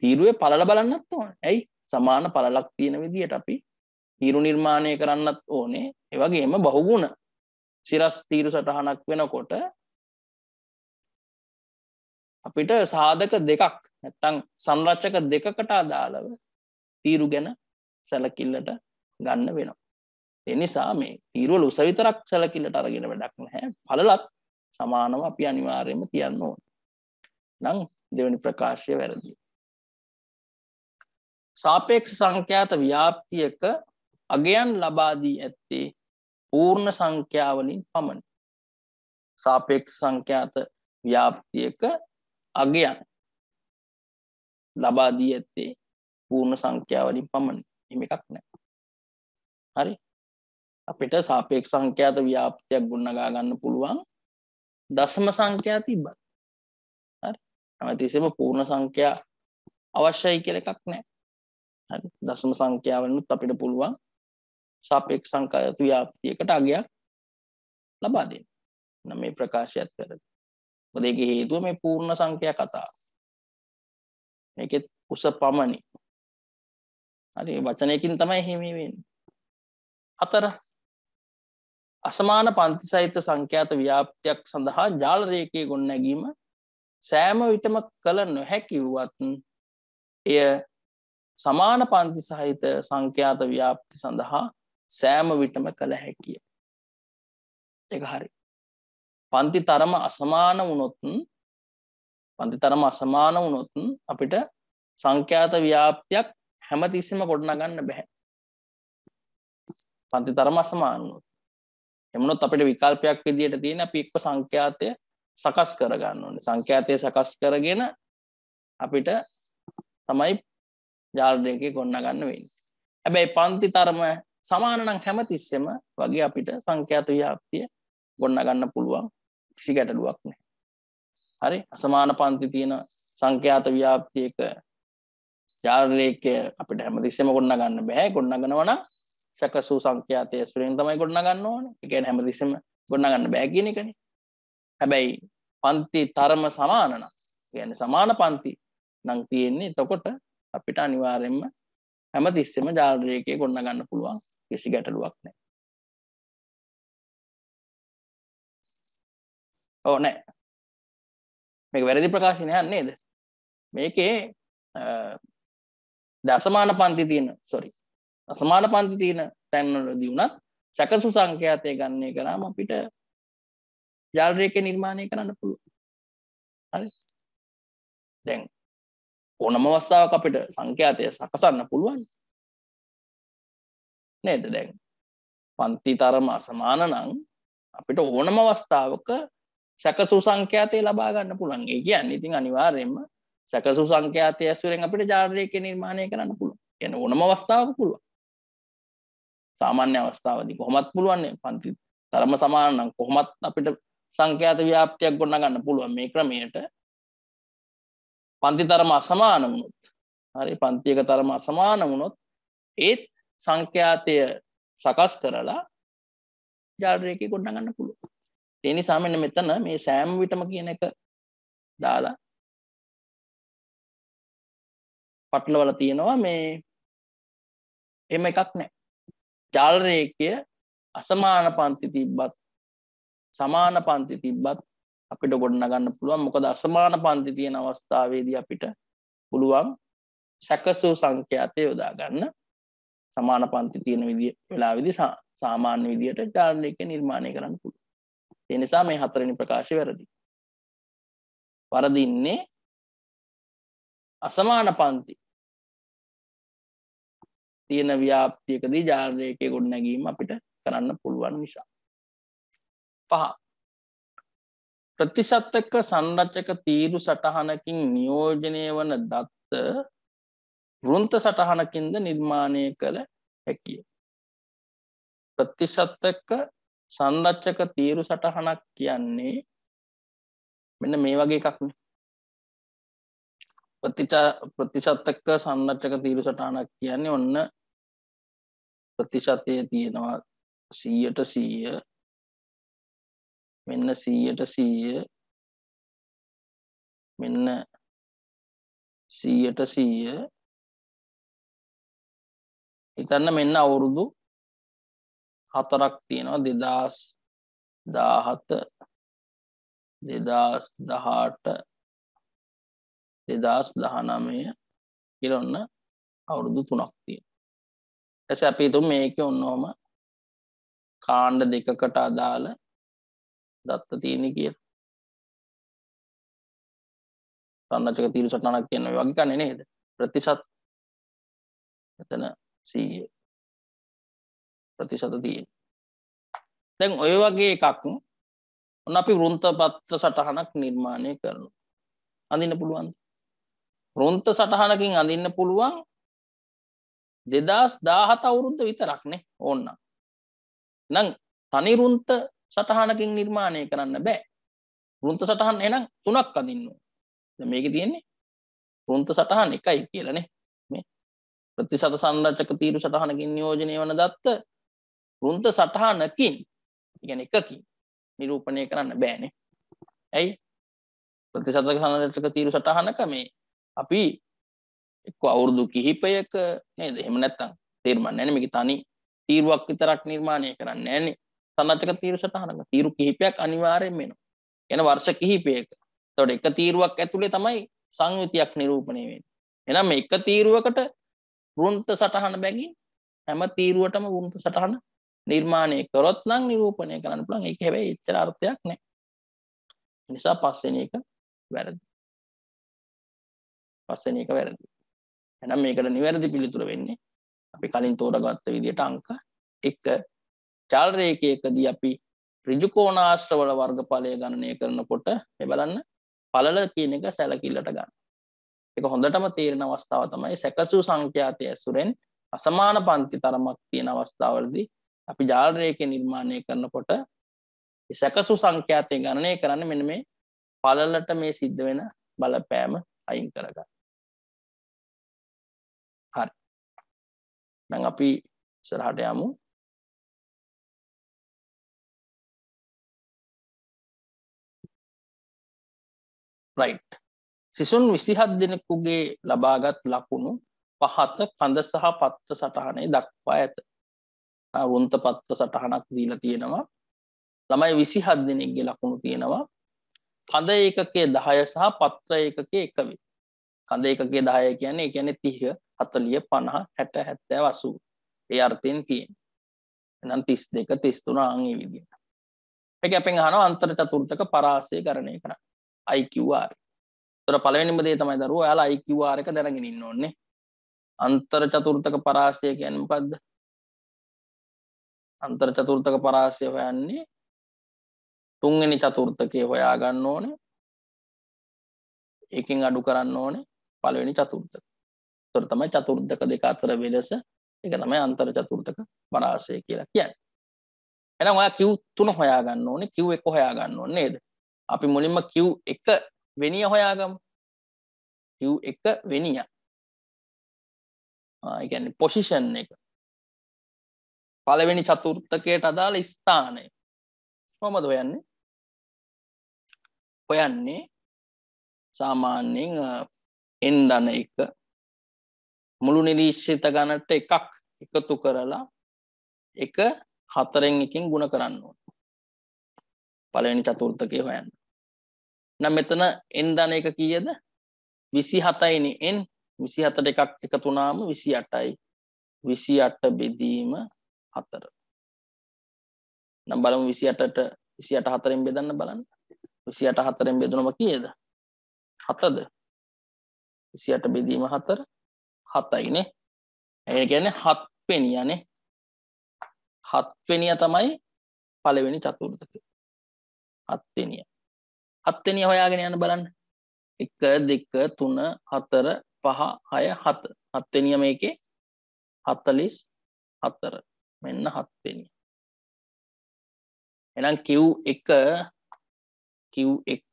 S1: තීරුවේ පළල බලන්නත් ඕනේ. ඇයි? සමාන පළලක් තියෙන විදිහට අපි තීරු නිර්මාණය කරන්නත් ඕනේ. ඒ වගේම බහුගුණ සිරස් තීරු සටහනක් වෙනකොට අපිට සාධක දෙකක් නැත්තම් සංරචක දෙකකට අදාළව තීරු ගැන සැලකිල්ලට ගන්න වෙනවා. ඒ නිසා මේ තීරුවල උස විතරක් සැලකිල්ලට අරගෙන වැඩක් නැහැ. පළලත් සමානව අපි අනිවාර්යයෙන්ම තියන්න ඕනේ. නම් දෙවෙනි ප්‍රකාශය වැරදි. සාපේක්ෂ සංඛ්‍යාත ව්‍යාප්තියක අගයන් ලබා දී ඇත්තේ පූර්ණ සංඛ්‍යාවලින් පමණි. සාපේක්ෂ සංඛ්‍යාත ව්‍යාප්තියක අගයන් ලබා දී ඇත්තේ පූර්ණ සංඛ්‍යාවලින් පමණි. එහෙම එකක් නැහැ. හරි. අපිට සාපේක්ෂ සංඛ්‍යාත ව්‍යාප්තියක් ගොඩනගා ගන්න පුළුවන් දශම සංඛ්‍යා තිබ්බත්. හරි. හැමතිස්සෙම පූර්ණ සංඛ්‍යා අවශ්‍යයි කියලා එකක් නැහැ. හරි. දශම සංඛ්‍යාවලුත් අපිට පුළුවන් සාපේක්ෂ සංඛ්‍යාත ව්‍යාප්තියකට අගයක් ලබා දෙන්න. නම් මේ ප්‍රකාශයත් වැරදි. මොකද ඒකේ හේතුව මේ පූර්ණ සංඛ්‍යා කතාව. මේකෙත් උස පමණි. හරි, වචනයකින් තමයි එහෙම වෙන්නේ. 4 අසමාන පන්ති සහිත සංඛ්‍යාත ව්‍යාප්තියක් සඳහා ජාල රේඛයේ ගොඩනැගීම සෑම විටම කළ නොහැකි වුවත් එය සමාන පන්ති සහිත සංඛ්‍යාත ව්‍යාප්ති සඳහා සෑම විටම කළ හැකිය. ඒක හරි. පන්ති තරම අසමාන වුණොත් අපිට සංඛ්‍යාත ව්‍යාප්තියක් හැමතිස්සෙම ගොඩනගන්න බෑ. පන්ති තරම අසමාන වුණොත්. එමුණොත් අපිට විකල්පයක් විදියට තියෙන අපි එක්ක සංඛ්‍යාතය සකස් කර ගන්න ඕනේ. සංඛ්‍යාතය සකස් කරගෙන අපිට තමයි ජාල රේඛය ගොඩනගන්න වෙන්නේ. හැබැයි පන්ති තරම සමාන නම් හැමතිස්සෙම වගේ අපිට සංඛ්‍යාත ව්‍යාප්තිය ගොඩනගන්න පුළුවන්. කිසි ගැටලුවක් නැහැ. හරි. අසමාන පන්ති තියෙන සංඛ්‍යාත ව්‍යාප්තියක ජාල රේඛය අපිට හැමතිස්සෙම ගොඩනගන්න බෑ. ගොඩනගනවා නම් සකසූ සංඛ්‍යාතය ඇසුරෙන් තමයි ගොඩනගන්න ඕනේ. ඒ කියන්නේ හැමතිස්සෙම ගොඩනගන්න බෑ කියන එකනේ. හැබැයි පන්ති තරම සමාන නම්, කියන්නේ සමාන පන්ති නම් තියෙන්නේ. එතකොට අපිට අනිවාර්යයෙන්ම හැමතිස්සෙම ජාල රේඛය ගොඩනගන්න පුළුවන්. කිසි ගැටලුවක් නැහැ. ඕ නෑ. මේක වැරදි ප්‍රකාශනයක් නේද? මේකේ අසමාන පන්ති තියෙන තැන්වලදී උනත් සකසු සංඛ්‍යාතය ගණනය කරාම අපිට ජාල රේඛය නිර්මාණය කරන්න පුළුවන්. හරි. දැන් ඕනම අවස්ථාවක අපිට සංඛ්‍යාතය සකසන්න පුළුවන් නේද? දැන් පන්ති තරම අසමාන නම් අපිට ඕනම අවස්ථාවක සකසු සංඛ්‍යාතය ලබා ගන්න පුළුවන්. ඒ කියන්නේ ඉතින් අනිවාර්යයෙන්ම සකසු සංඛ්‍යාතය ඇසුරෙන් අපිට ජාල රේඛය නිර්මාණය කරන්න පුළුවන්. කියන්නේ ඕනම අවස්ථාවක පුළුවන්. සාමාන්‍ය අවස්ථාවදී කොහොමත් පුළුවන් නේ. පන්ති තරම සමාන නම් කොහොමත් අපිට සංඛ්‍යාත ව්‍යාප්තියක් ගොඩනගන්න පුළුවන් මේ ක්‍රමයට. පන්ති තරම අසමාන වුණොත්, හරි, පන්තියක තරම අසමාන වුණොත් ඒත් සංඛ්‍යාතය සකස් කරලා ජාල රේඛය ගොඩනගන්න පුළුවන්. ඒ නිසා මෙන්න මෙතන මේ සෑම විටම කියන එක දාලා පටලවල තියෙනවා මේ එහෙම එකක් නැහැ. ජාල රේඛය අසමාන පන්ති තිබ්බත් සමාන පන්ති තිබ්බත් අපිට ගොඩනගන්න පුළුවන්. මොකද අසමාන පන්ති තියෙන අවස්ථාවේදී අපිට පුළුවන් සැකසූ සංඛ්‍යාතය යොදා ගන්න. සමාන පන්ති තියෙන වෙලාවේදී සාමාන්‍ය විදියට ජාල රේඛය නිර්මාණය කරන්න පුළුවන්. ඒ නිසා මේ හතරවෙනි ප්‍රකාශය වැරදි. වරදින්නේ අසමාන පන්ති තියෙන ව්‍යාප්තියකදී ජාල රේඛය ගොඩනැගීම අපිට කරන්න පුළුවන් නිසා. 5 ප්‍රතිශතක සංරචක තීරු සටහනකින් නියෝජනය වන දත්ත වෘන්ත සටහනකින්ද නිර්මාණය කළ හැකිය. ප්‍රතිශතක සංරචක තීරු සටහනක් කියන්නේ මෙන්න මේ වගේ එකක් නේ. ප්‍රතිශතක සංරචක තීරු සටහනක් කියන්නේ ඔන්න ප්‍රතිශතයේ තියෙනවා 100ට 100 මෙන්න 100ට 100 මෙන්න 100ට 100 හිතන්න මෙන්න අවුරුදු 4ක් තියෙනවා 2017 2018 2019 කියලා ඔන්න අවුරුදු 3ක් තියෙනවා. එතකොට අපි හිතමු මේකේ ඔන්නෝම කාණ්ඩ දෙකකට අදාළ දත්ත තියෙන්නේ කියලා. සංරචක තීරු සටහනක් කියන ඔය වගේ කන්නේ නේද? ප්‍රතිශත එතන 100 ප්‍රතිශත තියෙන්නේ. දැන් ඔය වගේ එකක් ඔන්න අපි වෘන්ත පත්‍ර සටහනක් නිර්මාණය කරනවා. අඳින්න පුළුවන්ද? වෘන්ත සටහනකින් අඳින්න පුළුවන් 2017 අවුරුද්ද විතරක් නේ ඕන්න. නම් තනි වෘන්ත සටහනකින් නිර්මාණය කරන්න බෑ. වෘන්ත සටහන් එහෙනම් 3ක් අඳින්න ඕන. දැන් මේකේ තියෙන්නේ වෘන්ත සටහන් එකයි කියලානේ. මේ ප්‍රතිශත සංරචක තීරු සටහනකින් නියෝජනය වන දත්ත වෘන්ත සටහනකින් කියන්නේ එකකින් නිරූපණය කරන්න බෑනේ. ඇයි? ප්‍රතිශත සංරචක තීරු සටහනක මේ අපි එක්ක අවුරුදු කිහිපයක නේද? එහෙම නැත්නම් තීරමන්නේ නැහැ මේක තනි තීරුවක් විතරක් නිර්මාණය කරන්නේ නැහැනේ. සංරචක තීරු සටහනක තීරු කිහිපයක් අනිවාර්යෙන් වෙනවා. එන වර්ෂ කිහිපයක. එතකොට එක තීරුවක් ඇතුලේ තමයි සංයුතියක් නිරූපණය වෙන්නේ. එහෙනම් මේ එක තීරුවකට වෘන්ත සටහන බැගින් හැම තීරුවටම වෘන්ත සටහන නිර්මාණය කරොත් නම් නිරූපණය කරන්න පුළුවන්. ඒක හැබැයි එච්චර අර්ථයක් නැහැ. නිසා පස්වෙනි එක වැරදි. පස්වෙනි එක වැරදි. එහෙනම් මේකට නිවැරදි පිළිතුර වෙන්නේ අපි කලින් තෝරාගත්ත විදිහට අංක 1. ජාල රේඛයකදී අපි ඍජු කෝණාශ්‍රවල වර්ගඵලය ගණනය කරනකොට මේ බලන්න පළල කියන එක සැලකිල්ලට ගන්න. ඒක හොඳටම තේරෙන අවස්ථාව තමයි සැකසූ සංඛ්‍යාතය ඇසුරෙන් අසමාන පන්ති තරමක් තියෙන අවස්ථාවලදී අපි ජාල රේඛය නිර්මාණය කරනකොට මේ සැකසූ සංඛ්‍යාතය ගණනය කරන්නේ මෙන්න මේ පළලට මේ සිද්ධ වෙන බලපෑම අයින් කරගන්න. හරි. දැන් අපි ඉස්සරහට යමු. right. සිසුන් 27 දෙනෙකුගේ ලබාගත් ලකුණු පහත කඳ සහ පත්‍ර සටහනේ දක්වා ඇත. වෘන්ත පත්‍ර සටහනක් දීලා තියෙනවා. ළමයි 27 දෙනෙක්ගේ ලකුණු තියෙනවා. කඳ ඒකකයේ 10 සහ පත්‍ර ඒකකයේ 1 වේ. කඳ ඒකකයේ 10 කියන්නේ 30 40 50 60 70 80. ඒ අර්ථයෙන් තියෙන්නේ. එහෙනම් 32 33 අන් මේ විදිහට. ඒක අපෙන් අහනවා අන්තර් චතුර්ථක පරාසය ගණනය කරන්න. IQR. ඒතර පළවෙනිම දේ තමයි දරුවෝ ඔයාලා IQR එක දැනගෙන ඉන්න ඕනේ. අන්තර් චතුර්ථක පරාසය කියන්නේ මොකද්ද? අන්තර් චතුර්ථක පරාසය හොයන්නේ තුන්වෙනි චතුර්ථකේ හොයා ගන්න ඕනේ. එකකින් අඩු කරන්න ඕනේ පළවෙනි චතුර්ථක. ඒතර තමයි චතුර්ථක දෙක අතර වෙනස. ඒක තමයි අන්තර් චතුර්ථක පරාසය කියලා කියන්නේ. එහෙනම් ඔයා Q3 හොයා ගන්න ඕනේ, Q1 හොයා ගන්න ඕනේ නේද? අපි මුලින්ම Q1 වෙනිය හොයාගමු. Q1 වෙනිය. ඒ කියන්නේ පොසිෂන් එක. පළවෙනි චතුර්ථකයට අදාළ ස්ථානය. කොහොමද හොයන්නේ? හොයන්නේ සාමාන්‍යයෙන් n ධන 1 මුළු නිරීක්ෂිත ගණනට එකක් එකතු කරලා එක 4න් එකකින් ගුණ කරන්න ඕන. පළවෙනි චතුර්ථකය හොයන්න. නම් මෙතන n ධන එක කීයද? 27යි නේ. n 27ට එකක් එකතු වුණාම 28යි. 28 බෙදීම 4. නම් බලමු 28ට 28 4න් බෙදන්න බලන්න. 28 4න් බෙදුනම කීයද? 7ද? 28 බෙදීම 4 7යි නේ. ඒ කියන්නේ 7 වෙනියනේ. 7 වෙනිය තමයි පළවෙනි චතුර්ථකය. 7 වෙනිය. 7 වෙනිය හොයාගෙන යන්න බලන්න. 1 2 3 4 5 6 7. 7 වෙනිය මේකේ 44. මෙන්න 7 වෙනිය. එහෙනම් Q1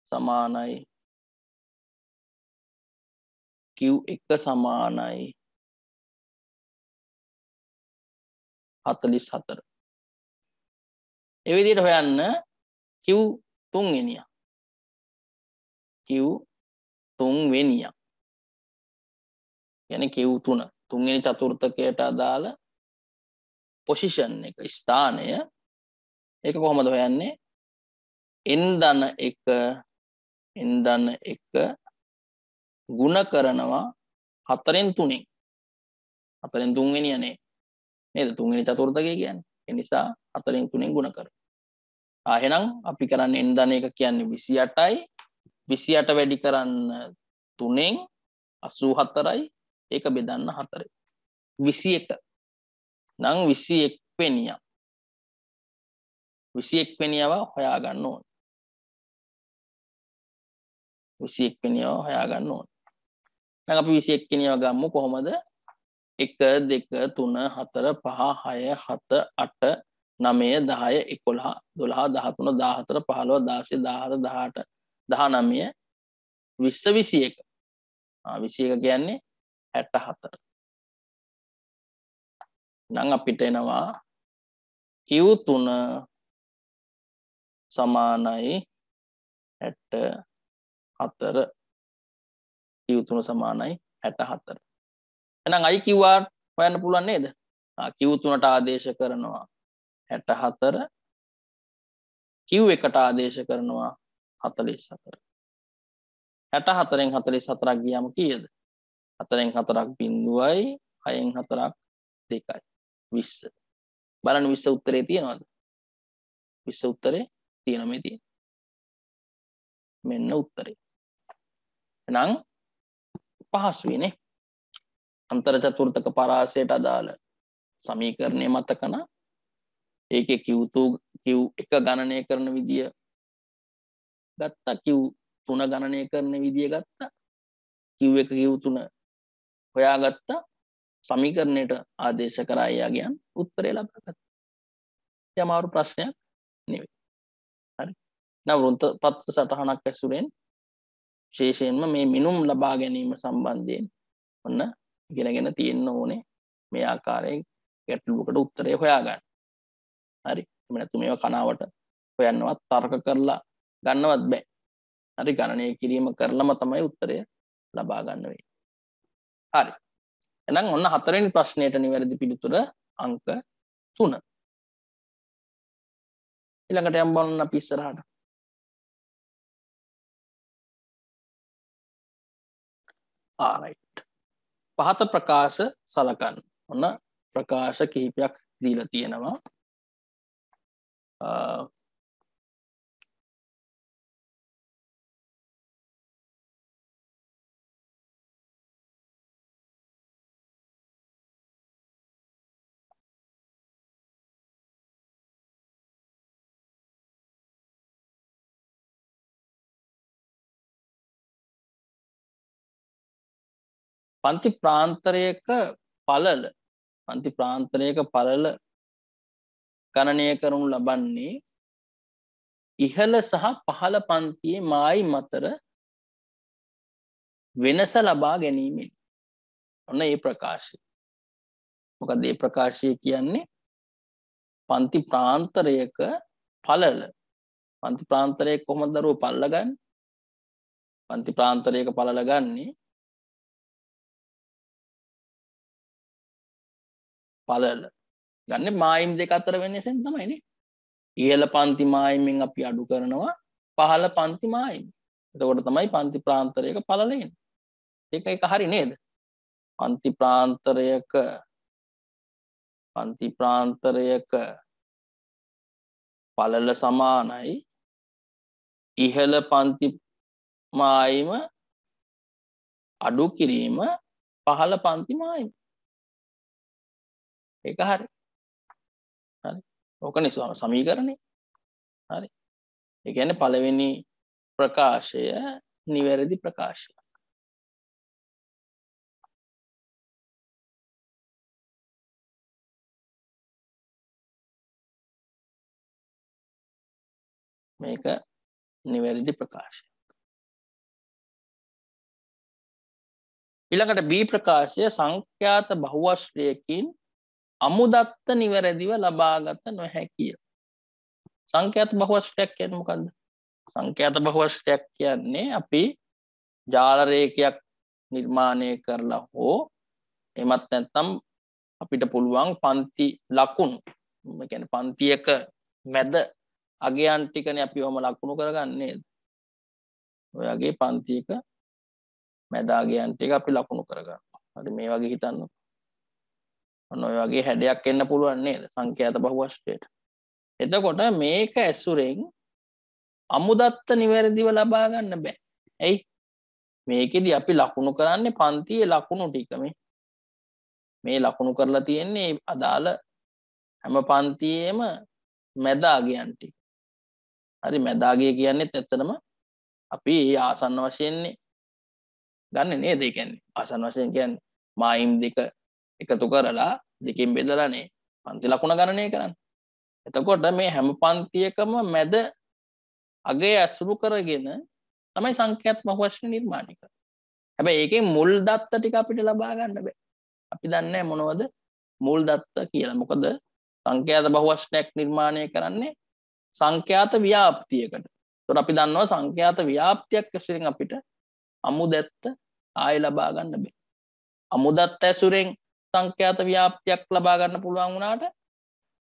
S1: සමානයි Q1 සමානයි 44. ඒ විදිහට හොයන්න Q3 වෙනිය. Q3 වෙනිය. කියන්නේ Q3 තුන්වෙනි චතුර්ථකයට අදාළ පොසිෂන් එක ස්ථානය. ඒක කොහොමද හොයන්නේ? n ධන 1 ගුණ කරනවා 4න් 3න්. 4න් 3 වෙනියනේ නේද? තුන්වෙනි චතුර්ථකය කියන්නේ. ඒ නිසා 4න් 3න් ගුණ කරනවා. එහෙනම් අපි කරන්නේ n ධන 1 කියන්නේ 28යි. 28 වැඩි කරන්න 3න් 84යි. ඒක බෙදන්න 4යි. 21 නම් 21 වෙනිය. 21 වෙනියව හොයා ගන්න ඕන. 21 වෙනියව හොයා ගන්න ඕන. දැන් අපි 21 වෙනියව ගමු කොහොමද? 1 2 3 4 5 6 7 8 9 10 11 12 13 14 15 16 17 18 19 20 21. 21 කියන්නේ 64. නම් අපිට එනවා Q3 සමානයි 64. Q3 සමානයි 64. එහෙනම් IQR හොයන්න පුළුවන් නේද? Q3ට ආදේශ කරනවා 64. Q1ට ආදේශ කරනවා 44. 64න් 44ක් ගියාම කීයද? 4න් 4ක් බිඳුවයි 6න් 4ක් 2යි 20. බලන්න 20 උත්තරේ තියෙනවද? 20 උත්තරේ තියෙනවා මේ තියෙන. මෙන්න උත්තරේ. එහෙනම් පහසුයිනේ. අන්තර් චතුර්ථක පරාසයට අදාළ සමීකරණය මතකන ඒකේ Q1 ගණනය කරන විදිය ගත්තා, Q3 ගණනය කරන විදිය ගත්තා, Q1 Q3 හොයාගත්තා, සමීකරණයට ආදේශ කරා යාගයන් උත්තරය ලබා ගත්තා. යමාරු ප්‍රශ්නයක් නෙවෙයි. හරි. නවෘන්ත තත්ත්ව සටහනක් ඇසුරෙන් විශේෂයෙන්ම මේ මිනුම් ලබා ගැනීම සම්බන්ධයෙන් ඔන්න ඉගෙනගෙන තියෙන්න ඕනේ මේ ආකාරයෙන් ගැටලුවකට උත්තරය හොයාගන්න. හරි. එහෙම නැත්නම් මේවා කනාවට හොයන්නවත් තර්ක කරලා ගන්නවත් බෑ. හරි. ගණනය කිරීම කරලම තමයි උත්තරය ලබා ගන්න වෙන්නේ. හරි. එහෙනම් ඔන්න හතරවෙනි ප්‍රශ්නයට නිවැරදි පිළිතුර අංක 3. ඊළඟට යම් බලන්න අපි ඉස්සරහට. right. පහත ප්‍රකාශ සලකන්න. ඔන්න ප්‍රකාශ කිහිපයක් දීලා තියෙනවා. පන්ති ප්‍රාන්තරයක පළල ගණනය කරනු ලබන්නේ ඉහළ සහ පහළ පන්තියේ මායි මතර වෙනස ලබා ගැනීමෙන්. ඔන්න ඒ ප්‍රකාශය. මොකද මේ ප්‍රකාශය කියන්නේ පන්ති ප්‍රාන්තරයක පළල. පන්ති ප්‍රාන්තරයක කොහොමද දරුවෝ පළල ගන්නේ? පන්ති ප්‍රාන්තරයක පළල ගන්නේ පළල ගන්න මායිම් දෙක අතර වෙනසෙන් තමයිනේ. ඉහළ පන්ති මායිමෙන් අපි අඩු කරනවා පහළ පන්ති මායිම්. එතකොට තමයි පන්ති ප්‍රාන්තරයක පළල එන්නේ. ඒක හරි නේද? පන්ති ප්‍රාන්තරයක පළල සමානයි ඉහළ පන්ති මායිම අඩු කිරීම පහළ පන්ති මායිම. ඒක හරි. හරි. ඕකනේ සමීකරණේ. හරි. ඒ කියන්නේ පළවෙනි ප්‍රකාශය නිවැරදි ප්‍රකාශය. මේක නිවැරදි ප්‍රකාශය. ඊළඟට B ප්‍රකාශය සංඛ්‍යාත බහුවශ්‍රයකින් අමුදත්ත නිවැරදිව ලබාගත නොහැකිය. සංඛ්‍යාත බහුවශ්‍රයක් කියන්නේ මොකද්ද? සංඛ්‍යාත බහුවශ්‍රයක් කියන්නේ අපි ජාල රේඛයක් නිර්මාණය කරලා හෝ එමත් නැත්නම් අපිට පුළුවන් පන්ති ලකුණු, ඒ කියන්නේ පන්තියක මැද අගයන් ටිකනේ අපි ඔහම ලකුණු කරගන්නේ. ඔය වගේ පන්තියක මැද අගයන් ටික අපි ලකුණු කරගන්නවා. හරි මේ වගේ හිතන්න. ඔන්න ඔය වගේ හැඩයක් එන්න පුළුවන් නේද සංඛ්‍යාත බහුවශ්‍රයට. එතකොට මේක ඇසුරෙන් අමුදත්ත නිවැරදිව ලබා ගන්න බෑ. ඇයි? මේකෙදි අපි ලකුණු කරන්නේ පන්තියේ ලකුණු ටික මේ ලකුණු කරලා තියෙන්නේ අදාළ හැම පන්තියේම මැද අගයන් ටික. හරි මැද අගය කියන්නේත් ඇත්තටම අපි ආසන්න වශයෙන් ගන්න නේද? ඒ කියන්නේ ආසන්න වශයෙන් කියන්නේ මායිම් දෙක එකතු කරලා දෙකෙන් බෙදලානේ පන්ති ලකුණ ගණනය කරන්නේ. එතකොට මේ හැම පන්තියකම මැද අගය ඇසුරු කරගෙන තමයි සංඛ්‍යාත බහුවශ්‍ර නිර්මාණය කරන්නේ. හැබැයි ඒකේ මුල් දත්ත ටික අපිට ලබා ගන්න බෑ. අපි දන්නේ මොනවද මුල් දත්ත කියලා. මොකද සංඛ්‍යාත බහුවශ්‍රයක් නිර්මාණය කරන්නේ සංඛ්‍යාත ව්‍යාප්තියකට. ඒතකොට අපි දන්නවා සංඛ්‍යාත ව්‍යාප්තියක් ඇසුරෙන් අපිට අමුදත්ත ආයෙ ලබා ගන්න බෑ. අමුදත්ත ඇසුරෙන් සංඛ්‍යාත ව්‍යාප්තියක් ලබා ගන්න පුළුවන් වුණාට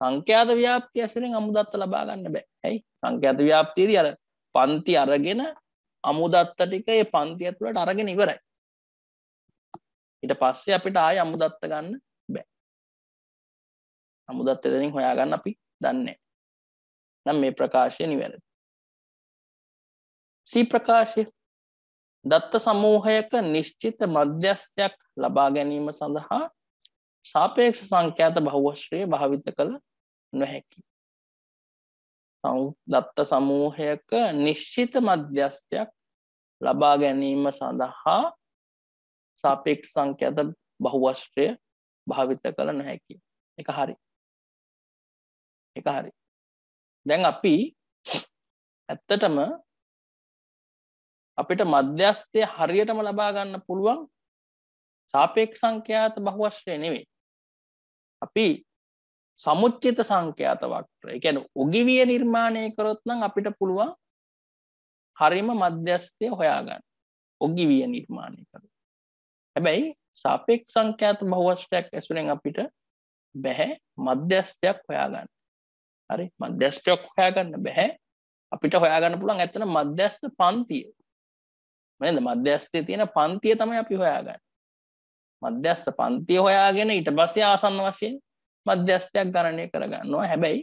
S1: සංඛ්‍යාත ව්‍යාප්තිය ඇසුරෙන් අමුදත්ත ලබා ගන්න බෑ. ඇයි? සංඛ්‍යාත ව්‍යාප්තියේදී අර පන්ති අරගෙන අමුදත්ත ටික ඒ පන්ති ඇතුළට අරගෙන ඉවරයි. ඊට පස්සේ අපිට ආයෙ අමුදත්ත ගන්න බෑ. අමුදත්ත එතනින් හොයාගන්න අපි දන්නේ නැහැ. නම් මේ ප්‍රකාශය නිවැරදි. C ප්‍රකාශය දත්ත සමූහයක නිශ්චිත මධ්‍යස්ථයක් ලබා ගැනීම සඳහා සාපේක්ෂ සංඛ්‍යාත බහුවශ්‍රය භාවිත කළ නොහැකි. දත්ත සමූහයක නිශ්චිත මධ්‍යස්ථයක් ලබා ගැනීම සඳහා සාපේක්ෂ සංඛ්‍යාත බහුවශ්‍රය භාවිත කළ නොහැකි. ඒක හරි. ඒක හරි. දැන් අපි ඇත්තටම අපිට මධ්‍යස්ථය හරියටම ලබා ගන්න පුළුවන් සාපේක්ෂ සංඛ්‍යාත බහුවශ්‍රය නෙවෙයි. අපි සමුච්චිත සංඛ්‍යාත වක්‍රය. ඒ කියන්නේ උගිවිය නිර්මාණය කරොත් නම් අපිට පුළුවන් හරියම මධ්‍යස්ථය හොයාගන්න. උගිවිය නිර්මාණය කරොත්. හැබැයි සාපේක්ෂ සංඛ්‍යාත බහුවශ්‍රයක් ඇසුරෙන් අපිට බැහැ මධ්‍යස්ථයක් හොයාගන්න. හරි මධ්‍යස්ථයක් හොයාගන්න බැහැ. අපිට හොයාගන්න පුළුවන් ඇත්තට මධ්‍යස්ථ පන්තිය. නේද? මධ්‍යස්ථයේ තියෙන පන්තිය තමයි අපි හොයාගන්නේ. මධ්‍යස්ථ පන්තිය හොයාගෙන ඊට පස්සේ ආසන්න වශයෙන් මධ්‍යස්ථයක් ගණනය කරගන්නවා. හැබැයි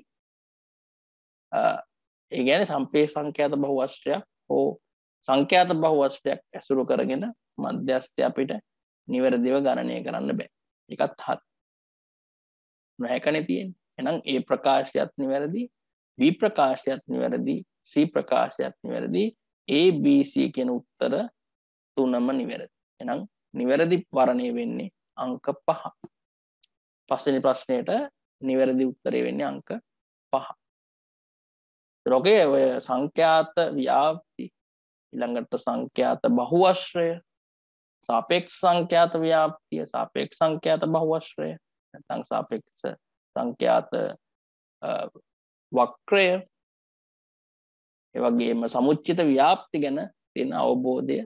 S1: ඒ කියන්නේ සම්පේක්ෂ සංඛ්‍යාත බහුවශ්‍රයක් හෝ සංඛ්‍යාත බහුවශ්‍රයක් ඇසුරු කරගෙන මධ්‍යස්ථය අපිට නිවැරදිව ගණනය කරන්න බෑ. ඒකත් හරි. නැහැකනේ තියෙන්නේ. එහෙනම් A ප්‍රකාශයත් නිවැරදි, B ප්‍රකාශයත් නිවැරදි, C ප්‍රකාශයත් නිවැරදි, A B C කියන උත්තර තුනම නිවැරදි. එහෙනම් නිවැරදි වර්ණය වෙන්නේ අංක 5. පස්වෙනි ප්‍රශ්නයට නිවැරදි උත්තරය වෙන්නේ අංක 5. රෝගේ ඔය සංඛ්‍යාත ව්‍යාප්ති ඊළඟට සංඛ්‍යාත බහුවශ්‍රය සාපේක්ෂ සංඛ්‍යාත ව්‍යාප්තිය සාපේක්ෂ සංඛ්‍යාත බහුවශ්‍රය නැත්නම් සාපේක්ෂ සංඛ්‍යාත වක්‍රය ඒ වගේම සමුච්චිත ව්‍යාප්ති ගැන තියෙන අවබෝධය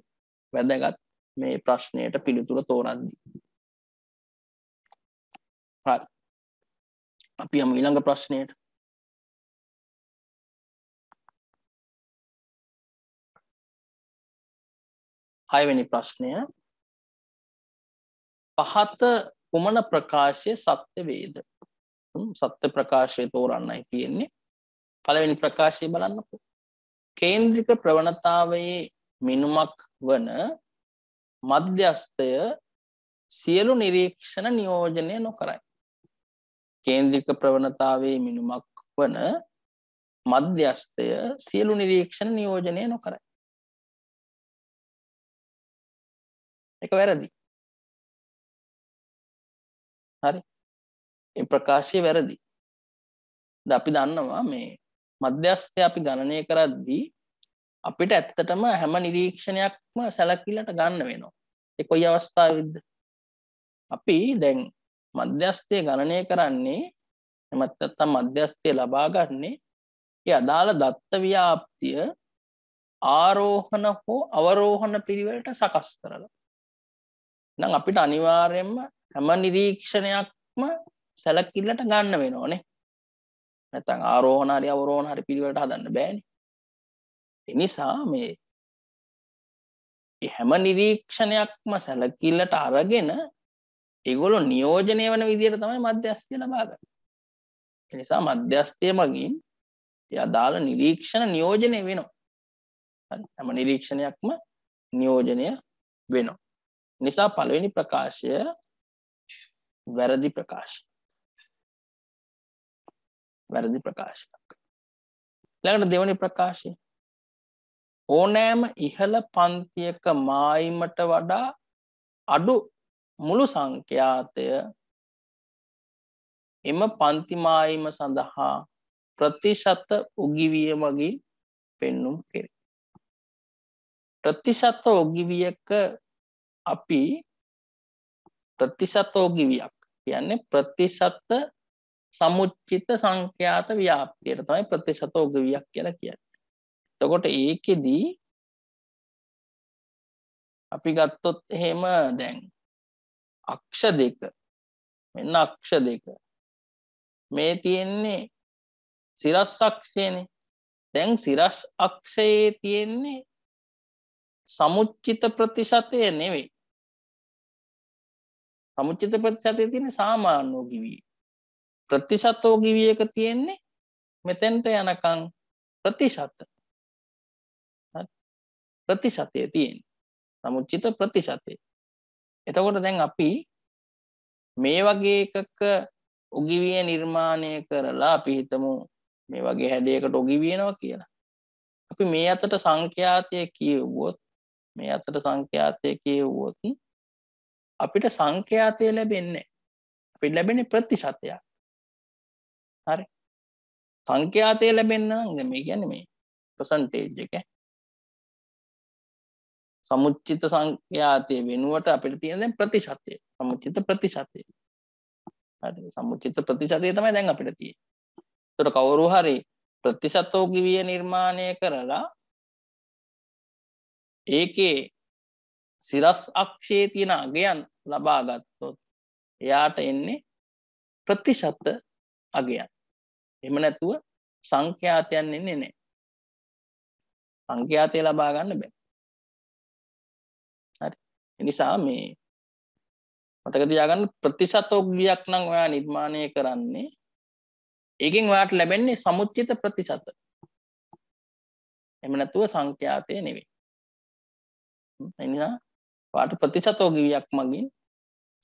S1: වැදගත් මේ ප්‍රශ්නයට පිළිතුර තෝරන්නේ. හරි අපි යමු ඊළඟ ප්‍රශ්නයට. හයවෙනි ප්‍රශ්නය. පහත කුමන ප්‍රකාශය සත්‍ය වේද? සත්‍ය ප්‍රකාශය තෝරන්නයි තියෙන්නේ. පළවෙනි ප්‍රකාශය බලන්නකෝ. කේන්ද්‍රික ප්‍රවණතාවයේ මිනුමක් වන මධ්‍යස්ථය සියලු නිරීක්ෂණ නියෝජනය නොකරයි. කේන්ද්‍රික ප්‍රවණතාවයේ මිනුමක් වන මධ්‍යස්ථය සියලු නිරීක්ෂණ නියෝජනය නොකරයි. එක වැරදි. හරි. ඒ ප්‍රකාශය වැරදි. අපි දන්නවා මේ මධ්‍යස්ථය අපි ගණනය කරද්දී අපිට ඇත්තටම හැම නිරීක්ෂණයක්ම සැලකිල්ලට ගන්න වෙනවා. ඒ කොයි අවස්ථාවෙද? අපි දැන් මධ්‍යස්ථය ගණනය කරන්නේ එමත් නැත්නම් මධ්‍යස්ථය ලබා ගන්නේ ඒ අදාළ දත්ත ව්‍යාප්තිය ආරෝහණ හෝ අවරෝහණ පිළිවෙලට සකස් කරලා. එහෙනම් අපිට අනිවාර්යයෙන්ම හැම නිරීක්ෂණයක්ම සැලකිල්ලට ගන්න වෙනෝනේ. නැත්නම් ආරෝහණ හරි අවරෝහණ හරි පිළිවෙලට හදන්න බෑනේ. ඒ නිසා මේ හැම නිරීක්ෂණයක්ම සැලකිල්ලට අරගෙන ඒගොල්ලෝ නියෝජනය වෙන විදිහට තමයි මධ්‍යස්ථය ලබා ගන්නේ. ඒ නිසා මධ්‍යස්ථය මගින් ඒ අදාළ නිරීක්ෂණ නියෝජනය වෙනවා. හරි. හැම නිරීක්ෂණයක්ම නියෝජනය වෙනවා. නිසා පළවෙනි ප්‍රකාශය වැරදි ප්‍රකාශය. වැරදි ප්‍රකාශයක්. ඊළඟට දෙවෙනි ප්‍රකාශය. ඕනෑම ඉහළ පන්තියක මායිමට වඩා අඩු මුළු සංඛ්‍යාතය එම පන්ති මායිම සඳහා ප්‍රතිශත උගිවිය මගින් පෙන්눔 කෙරේ. ප්‍රතිශත උගිවියක අපි ප්‍රතිශත උගිවියක් කියන්නේ ප්‍රතිශත සමුච්චිත සංඛ්‍යාත ව්‍යාප්තියට තමයි ප්‍රතිශත උගිවියක් කියලා කියන්නේ. එතකොට ඒකෙදී අපි ගත්තොත් එහෙම දැන් අක්ෂ දෙක මෙන්න අක්ෂ දෙක මේ තියෙන්නේ සිරස් අක්ෂයනේ. දැන් සිරස් අක්ෂයේ තියෙන්නේ සමුච්චිත ප්‍රතිශතය නෙවෙයි. සමුච්චිත ප්‍රතිශතයේ තියෙන්නේ සාමාන්‍ය උගිවිය. ප්‍රතිශත උගිවියක තියෙන්නේ මෙතෙන්ට යනකම් ප්‍රතිශත. ප්‍රතිශතය තියෙන්නේ සමුච්චිත ප්‍රතිශතය. එතකොට දැන් අපි මේ වගේ එකක උගිවිය නිර්මාණය කරලා අපි හිතමු මේ වගේ හැඩයකට උගිවියනවා කියලා. අපි මේ අතට සංඛ්‍යාතය කියවුවොත් මේ අතට සංඛ්‍යාතය කියවුවොත් අපිට සංඛ්‍යාතය ලැබෙන්නේ අපිට ලැබෙන්නේ ප්‍රතිශතයක්. හරි. සංඛ්‍යාතය ලැබෙන්න නම් දැන් මේ කියන්නේ මේ percentage එක. සමුච්චිත සංඛ්‍යාතයේ වෙනුවට අපිට තියෙන දැන් ප්‍රතිශතය. සමුච්චිත ප්‍රතිශතය. හරි. සමුච්චිත ප්‍රතිශතය තමයි දැන් අපිට තියෙන්නේ. ඒතර කවුරු හරි ප්‍රතිශත උගිවිය නිර්මාණය කරලා ඒකේ සිරස් අක්ෂයේ තියෙන අගයන් ලබා ගත්තොත් එයාට එන්නේ ප්‍රතිශත අගයන්. එහෙම නැතුව සංඛ්‍යාතයන් එන්නේ නැහැ. සංඛ්‍යාතය ලබා ගන්න බෑ. හරි. ඒ නිසා මේ මතක තියාගන්න ප්‍රතිශත උග්වියක් නම් ඔයා නිර්මාණය කරන්නේ ඒකෙන් ඔයාට ලැබෙන්නේ සමුච්චිත ප්‍රතිශත. එහෙම නැතුව සංඛ්‍යාතය නෙවෙයි. ඒ නිසා ඔයාට ප්‍රතිශත උග්වියක් මගින්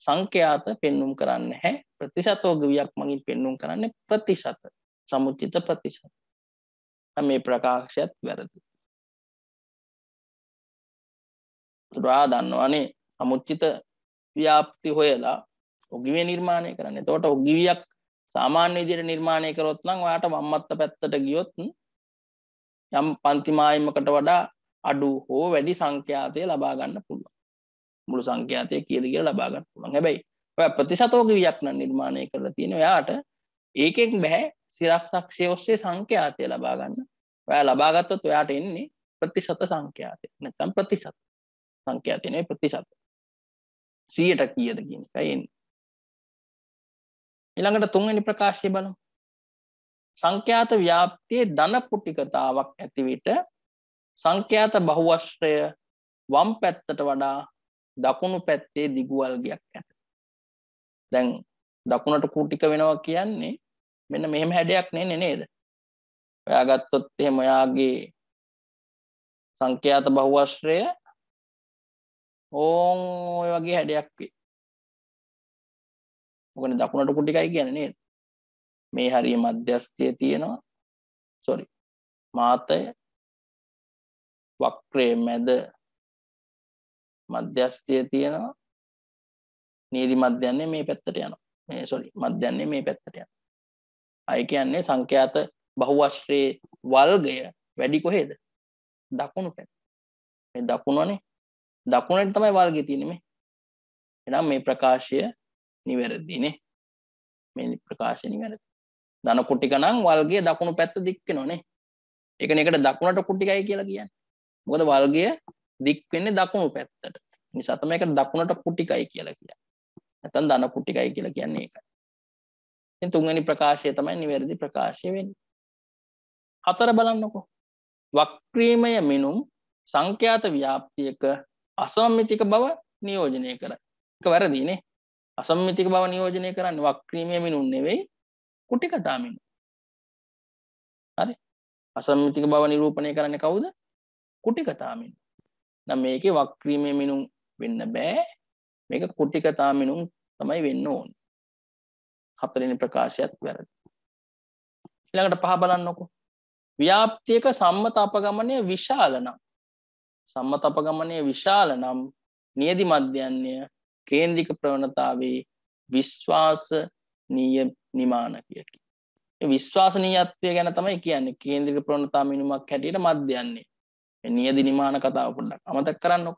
S1: සංඛ්‍යාත පෙන්눔 කරන්නේ නැහැ. ප්‍රතිශත උග්වියක් මගින් පෙන්눔 කරන්නේ ප්‍රතිශත. සමුච්චිත ප්‍රතිශත. මේ ප්‍රකාශයත් වැරදි. තුරා දන්නවනේ සමුච්චිත ව්‍යාප්ති හොයලා උගිවිය නිර්මාණය කරන්න. එතකොට උගිවියක් සාමාන්‍ය විදිහට නිර්මාණය කරොත් නම් ඔයාට වම්මත්ත පැත්තට ගියොත් යම් පන්ති මායිමකට වඩා අඩු හෝ වැඩි සංඛ්‍යාතය ලබා ගන්න පුළුවන්. මුළු සංඛ්‍යාතය කීයද කියලා ලබා ගන්න පුළුවන්. හැබැයි ඔයා ප්‍රතිශත උගිවියක් නම් නිර්මාණය කරලා තියෙන ඔයාට ඒකෙන් බෑ සිරස් අක්ෂය ඔස්සේ සංඛ්‍යාතය ලබා ගන්න. ඔයා ලබා ගත්තොත් ඔයාට එන්නේ ප්‍රතිශත සංඛ්‍යාතය. නැත්නම් ප්‍රතිශත සංඛ්‍යාතය නෙවෙයි ප්‍රතිශත. 100ට කීයද කියන එකයි එන්නේ. ඊළඟට තුන්වෙනි ප්‍රකාශය බලමු. සංඛ්‍යාත ව්‍යාප්තියේ ධන කුටිකතාවක් ඇති විට සංඛ්‍යාත බහුවශ්‍රය වම් පැත්තට වඩා දකුණු පැත්තේ දිගු වල්ගයක් ඇත. දැන් දකුණට කුටික වෙනවා කියන්නේ මෙන්න මෙහෙම හැඩයක් නෙන්නේ නේද? ඔයා ගත්තොත් එහෙම ඔයාගේ සංඛ්‍යාත බහුවශ්‍රය ඕන් ඔය වගේ හැඩයක් වේ. මොකද දකුණට කුටිකයි කියන්නේ නේද? මේ හරිය මධ්‍යස්ථයේ තියෙනවා. sorry. මාතය වක්‍රයේ මැද මධ්‍යස්ථයේ තියෙනවා. නීති මධ්‍යන්නේ මේ පැත්තට යනවා. මේ sorry මධ්‍යන්නේ මේ පැත්තට යනවා. අය කියන්නේ සංඛ්‍යාත බහුවශ්‍රයේ වල්ගය වැඩි කොහෙද? දකුණු පැත්ත. මේ දකුණනේ. දකුණට තමයි වල්ගය තියෙන්නේ මේ. එහෙනම් මේ ප්‍රකාශය නිවැරදි නේ. මේ ප්‍රකාශය නිවැරදි. ධන කුටික නම් වල්ගය දකුණු පැත්ත දික් වෙනවනේ. ඒකනේ ඒකට දකුණට කුටිකයි කියලා කියන්නේ. මොකද වල්ගය දික් වෙන්නේ දකුණු පැත්තට. නිසා තමයි ඒකට දකුණට කුටිකයි කියලා කියන්නේ. නැත්නම් ධන කුටිකයි කියලා කියන්නේ ඒකයි. ඉතින් තුන්වෙනි ප්‍රකාශය තමයි නිවැරදි ප්‍රකාශය වෙන්නේ. හතර බලන්නකෝ. වක්‍රීමය මිනුම් සංඛ්‍යාත ව්‍යාප්තියක අසම්මිතික බව නියෝජනය කර. ඒක වැරදිනේ. අසම්මිතික බව නියෝජනය කරන්නේ වක්‍රීමය මිනුම් නෙවෙයි කුටිකතා මිනුම්. හරි. අසම්මිතික බව නිරූපණය කරන්නේ කවුද? කුටිකතා මිනුම්. නම් මේකේ වක්‍රීමය මිනුම් වෙන්න බෑ. මේක කුටිකතා මිනුම් තමයි වෙන්න ඕනේ. හතරවෙනි ප්‍රකාශයත් වැරදි. ඊළඟට පහ බලන්නකෝ. ව්‍යාප්තියක සම්මත අපගමනය විශාල නම් සම්මත අපගමනය විශාල නම් නියදි මධ්‍යන්‍ය කේන්ද්‍රික ප්‍රවණතාවේ විශ්වාසනීය නිමානකයකි. මේ විශ්වාසනීයත්වය ගැන තමයි කියන්නේ. කේන්ද්‍රික ප්‍රවණතා මිනුමක් හැටියට මධ්‍යන්‍ය. මේ නියදි නිමාන කතාව පොඩ්ඩක් අමතක කරන්නකෝ.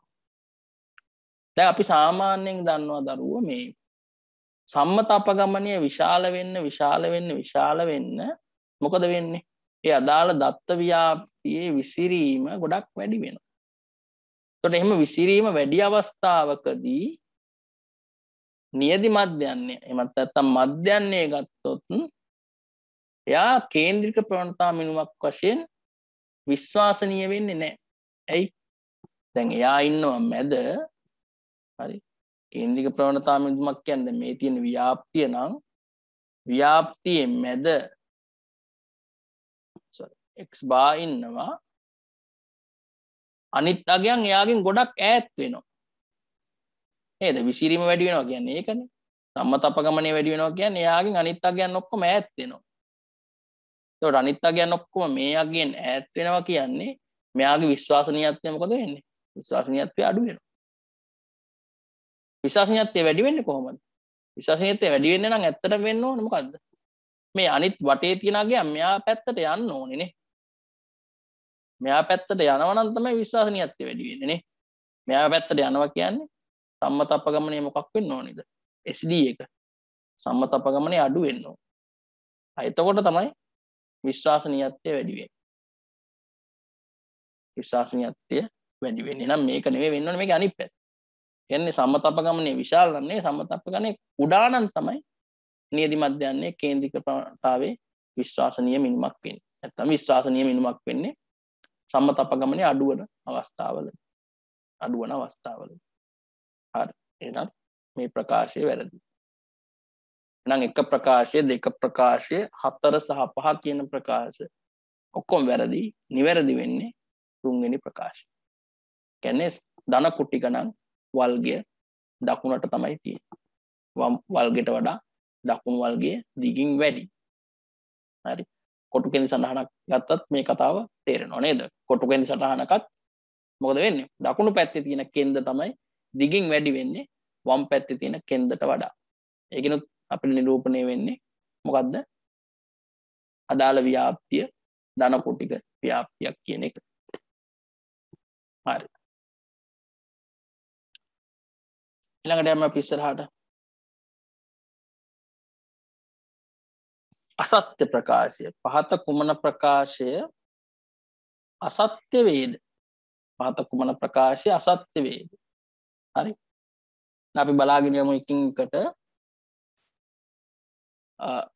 S1: දැන් අපි සාමාන්‍යයෙන් දන්නවා දරුවෝ මේ සම්මත අපගමනය විශාල වෙන්න මොකද වෙන්නේ? ඒ අදාළ දත්ත ව්‍යාප්තියේ විසිරීම ගොඩක් වැඩි වෙනවා. එතකොට එහෙම විසිරීම වැඩි අවස්ථාවකදී නියදි මධ්‍යන්නේ එහෙමත් නැත්නම් මධ්‍යන්නේ ගත්තොත් එයා කේන්ද්‍රික ප්‍රවණතා මිනුමක් වශයෙන් විශ්වාසනීය වෙන්නේ නැහැ. ඇයි? දැන් එයා ඉන්නවා මැද. හරි. කේන්ද්‍රික ප්‍රවණතා මිනුමක් කියන්නේ මේ තියෙන ව්‍යාප්තිය නම් ව්‍යාප්තියේ මැද x බා ඉන්නවා. අනිත් අගයන් එයාගෙන් ගොඩක් ඈත් වෙනවා. නේද? විසිරීම වැඩි වෙනවා කියන්නේ ඒකනේ. සම්මත අපගමනය වැඩි වෙනවා කියන්නේ එයාගෙන් අනිත් අගයන් ඔක්කොම ඈත් වෙනවා. ඒකට අනිත් අගයන් ඔක්කොම මේ අගයෙන් ඈත් වෙනවා කියන්නේ මෙයාගේ විශ්වාසනීයත්වය මොකද වෙන්නේ? විශ්වාසනීයත්වය අඩු වෙනවා. විශ්වාසනීයත්වය වැඩි වෙන්නේ කොහොමද? විශ්වාසනීයත්වය වැඩි වෙන්නේ නම් ඇත්තටම වෙන්න ඕනේ මොකද්ද? මේ අනිත් වටේ තියෙන අගයන් මෙයා පැත්තට යන්න ඕනේ නේ. මෙයා පැත්තට යනවා නම් තමයි විශ්වාසනීයත්වය වැඩි වෙන්නේ නේ. මෙයා පැත්තට යනවා කියන්නේ සම්මත අපගමනය මොකක් වෙන්න ඕනේද? SD එක. සම්මත අපගමනය අඩු වෙන්න ඕන. එතකොට තමයි විශ්වාසනීයත්වය වැඩි වෙන්නේ. විශ්වාසනීයත්වය වැඩි වෙන්නේ නම් මේක නෙවෙයි වෙන්න ඕනේ මේක අනිත් පැත්ත. කියන්නේ සම්මත අපගමනය විශාල නම් නේ සම්මත අපගමනය කුඩා නම් තමයි නියදි මධ්‍යන්නේ කේන්ද්‍රික ප්‍රවණතාවේ විශ්වාසනීය මිනුමක් වෙන්නේ. නැත්නම් විශ්වාසනීය මිනුමක් වෙන්නේ සම්මත අපගමනය අඩුවන අවස්ථාවල. හරි. එහෙනම් මේ ප්‍රකාශය වැරදි. එහෙනම් එක ප්‍රකාශය, දෙක ප්‍රකාශය, හතර සහ පහ කියන ප්‍රකාශ ඔක්කොම වැරදි. නිවැරදි වෙන්නේ තුන්වෙනි ප්‍රකාශය. කියන්නේ ධන කුටික නම් වල්ගය දකුණට තමයි තියෙන්නේ. වල්ගයට වඩා දකුණු වල්ගය දිගින් වැඩි. හරි. කොටු කෙඳි සටහනක් ගත්තත් මේ කතාව තේරෙනව නේද? කොටු කෙඳි සටහනකත් මොකද වෙන්නේ? දකුණු පැත්තේ තියෙන කෙන්ද තමයි දිගින් වැඩි වෙන්නේ වම් පැත්තේ තියෙන කෙන්දට වඩා. ඒකිනුත් අපිට නිරූපණය වෙන්නේ මොකද්ද? අදාළ ව්‍යාප්තිය ධන කුටික ව්‍යාප්තියක් කියන එක. හරි. ඊළඟට යමු අපි ඉස්සරහට. අසත්‍ය ප්‍රකාශය. පහත කුමන ප්‍රකාශය අසත්‍ය වේද? පහත කුමන ප්‍රකාශය අසත්‍ය වේද? හරි. අපි බලාගෙන යමු එකින් එකට.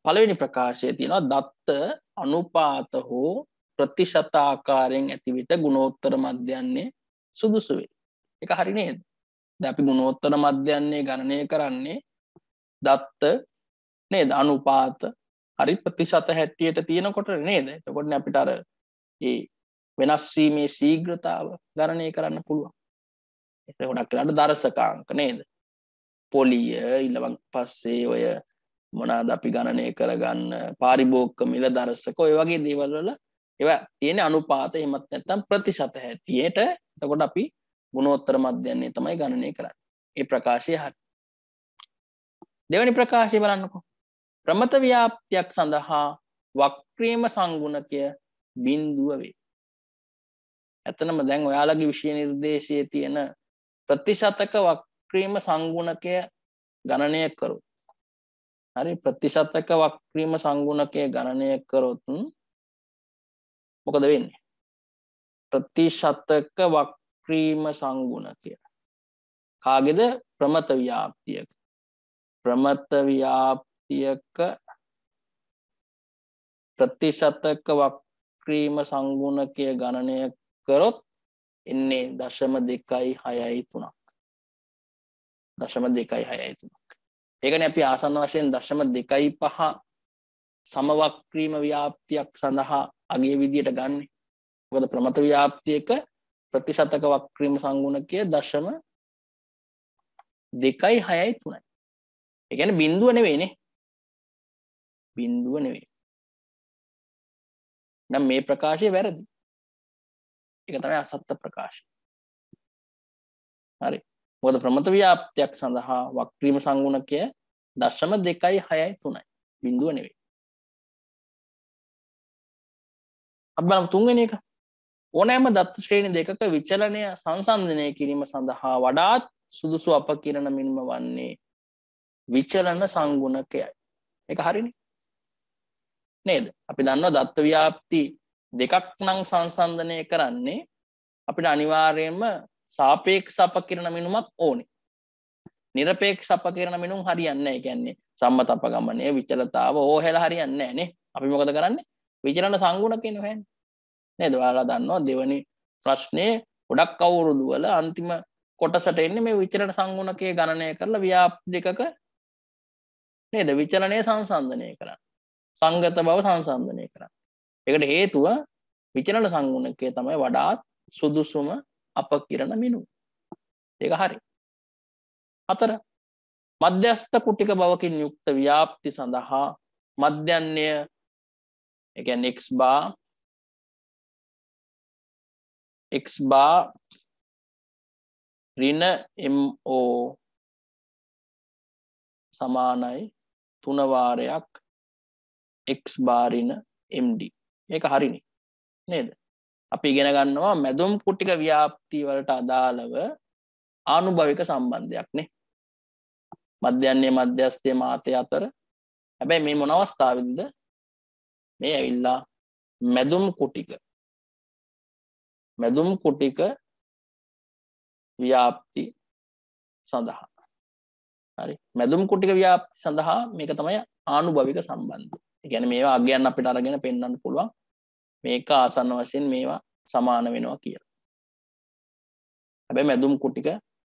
S1: පළවෙනි ප්‍රකාශයේ තියෙනවා දත්ත අනුපාත හෝ ප්‍රතිශත ආකාරයෙන් ඇති විට ගුණෝත්තර මධ්‍යන්නේ සුදුසු වේ. ඒක හරි නේද? දැන් අපි ගුණෝත්තර මධ්‍යන්නේ ගණනය කරන්නේ දත්ත නේද? අනුපාත හරි ප්‍රතිශත හැටියට තියෙනකොට නේද? එතකොට අපිට අර ඒ වෙනස් වීමේ ශීඝ්‍රතාව ගණනය කරන්න පුළුවන්. ඒක ගොඩක් වෙලාවට දර්ශකාංක නේද? පොලිය ඊළඟ පස්සේ ඔය මොනවාද අපි ගණනය කරගන්න පාරිභෝගික මිල දර්ශක ඔය වගේ දේවල් වල ඒවා තියෙන අනුපාත එහෙමත් නැත්නම් ප්‍රතිශත හැටියට එතකොට අපි ගුණෝත්තර මධ්‍යන්නේ තමයි ගණනය කරන්නේ. ඒ ප්‍රකාශය හරි. දෙවෙනි ප්‍රකාශය බලන්නකෝ. ප්‍රමත ව්‍යාප්තියක් සඳහා වක්‍රීම සංගුණකය බිඳුව වේ. එතනම දැන් ඔයාලගේ විෂය නිර්දේශයේ තියෙන ප්‍රතිශතක වක්‍රීම සංගුණකය ගණනය කරොත් හරි ප්‍රතිශතක වක්‍රීම සංගුණකය ගණනය කරොත් මොකද වෙන්නේ? ප්‍රතිශතක වක්‍රීම සංගුණකය කාගේද? ප්‍රමත ව්‍යාප්තියක. ප්‍රමත ව්‍යාප්තියක ප්‍රතිශතක වක්‍රීම සංගුණකය ගණනය කරොත් එන්නේ 0.263ක්. 0.263ක්. ඒකනේ අපි ආසන්න වශයෙන් 0.25 සමවක්‍රීම ව්‍යාප්තියක් සඳහා අගේ විදියට ගන්නෙ. මොකද ප්‍රමත ව්‍යාප්තියක ප්‍රතිශතක වක්‍රීම සංගුණකය 0.263යි. ඒ කියන්නේ බිඳුව නෙවෙයිනේ. බිඳුව නෙවෙයි. නම් මේ ප්‍රකාශය වැරදි. ඒක තමයි අසත්‍ය ප්‍රකාශය. හරි. මොකද ප්‍රමත ව්‍යාප්තියක් සඳහා වක්‍රීම සංගුණකය 0.263යි. බිඳුව නෙවෙයි. අපි බලමු තුන්වෙනි එක. ඕනෑම දත්ත ශ්‍රේණි දෙකක විචලනය සංසන්දනය කිරීම සඳහා වඩාත් සුදුසු අපකිරණ මින්ම වන්නේ විචලන සංගුණකයයි. ඒක හරිනේ. නේද? අපි දන්නවා දත්ත ව්‍යාප්ති දෙකක් නම් සංසන්දනය කරන්නේ අපිට අනිවාර්යයෙන්ම සාපේක්ෂ අපකිරණ මිනුමක් ඕනේ. නිරපේක්ෂ අපකිරණ මිනුම් හරියන්නේ නැහැ. ඒ කියන්නේ සම්මත අපගමනය විචලතාව ඕහෙලා හරියන්නේ නැහැ නේ. අපි මොකද කරන්නේ? විචලන සංගුණකේනේ හොයන්නේ. නේද? ඔයාලා දන්නවා දෙවෙනි ප්‍රශ්නේ ගොඩක් අවුරුදු වල අන්තිම කොටසට එන්නේ මේ විචලන සංගුණකයේ ගණනය කරලා ව්‍යාප්ති දෙකක නේද? විචලනයේ සංසන්දනය කරන්න. සංගත බව සංසන්දනය කරන්න. ඒකට හේතුව විචලන සංගුණකය තමයි වඩාත් සුදුසුම අපකිරණ මිනුම. ඒක හරි. 4 මධ්‍යස්ථ කුටික බවකින් යුක්ත ව්‍යාප්ති සඳහා මධ්‍යන්නය ඒ කියන්නේ x bar ඍණ mo සමානයි 3 වාරයක් x bar ඍණ md. මේක හරිනේ නේද? අපි ඉගෙන ගන්නවා මැදුම් කුටික ව්‍යාප්ති වලට අදාළව ආනුභවික සම්බන්ධයක් නේ. මධ්‍යන්නේ මධ්‍යස්ථයේ මාතය අතර. හැබැයි මේ මොන අවස්ථාවෙන්ද? මේ ඇවිල්ලා මැදුම් කුටික ව්‍යාප්ති සඳහා. හරි. මැදුම් කුටික ව්‍යාප්ති සඳහා මේක තමයි ආනුභවික සම්බන්ධය. ඒ කියන්නේ මේවා අගයන් අපිට අරගෙන පෙන්වන්න පුළුවන්. මේක ආසන්න වශයෙන් මේවා සමාන වෙනවා කියලා. හැබැයි මැදුම් කුටික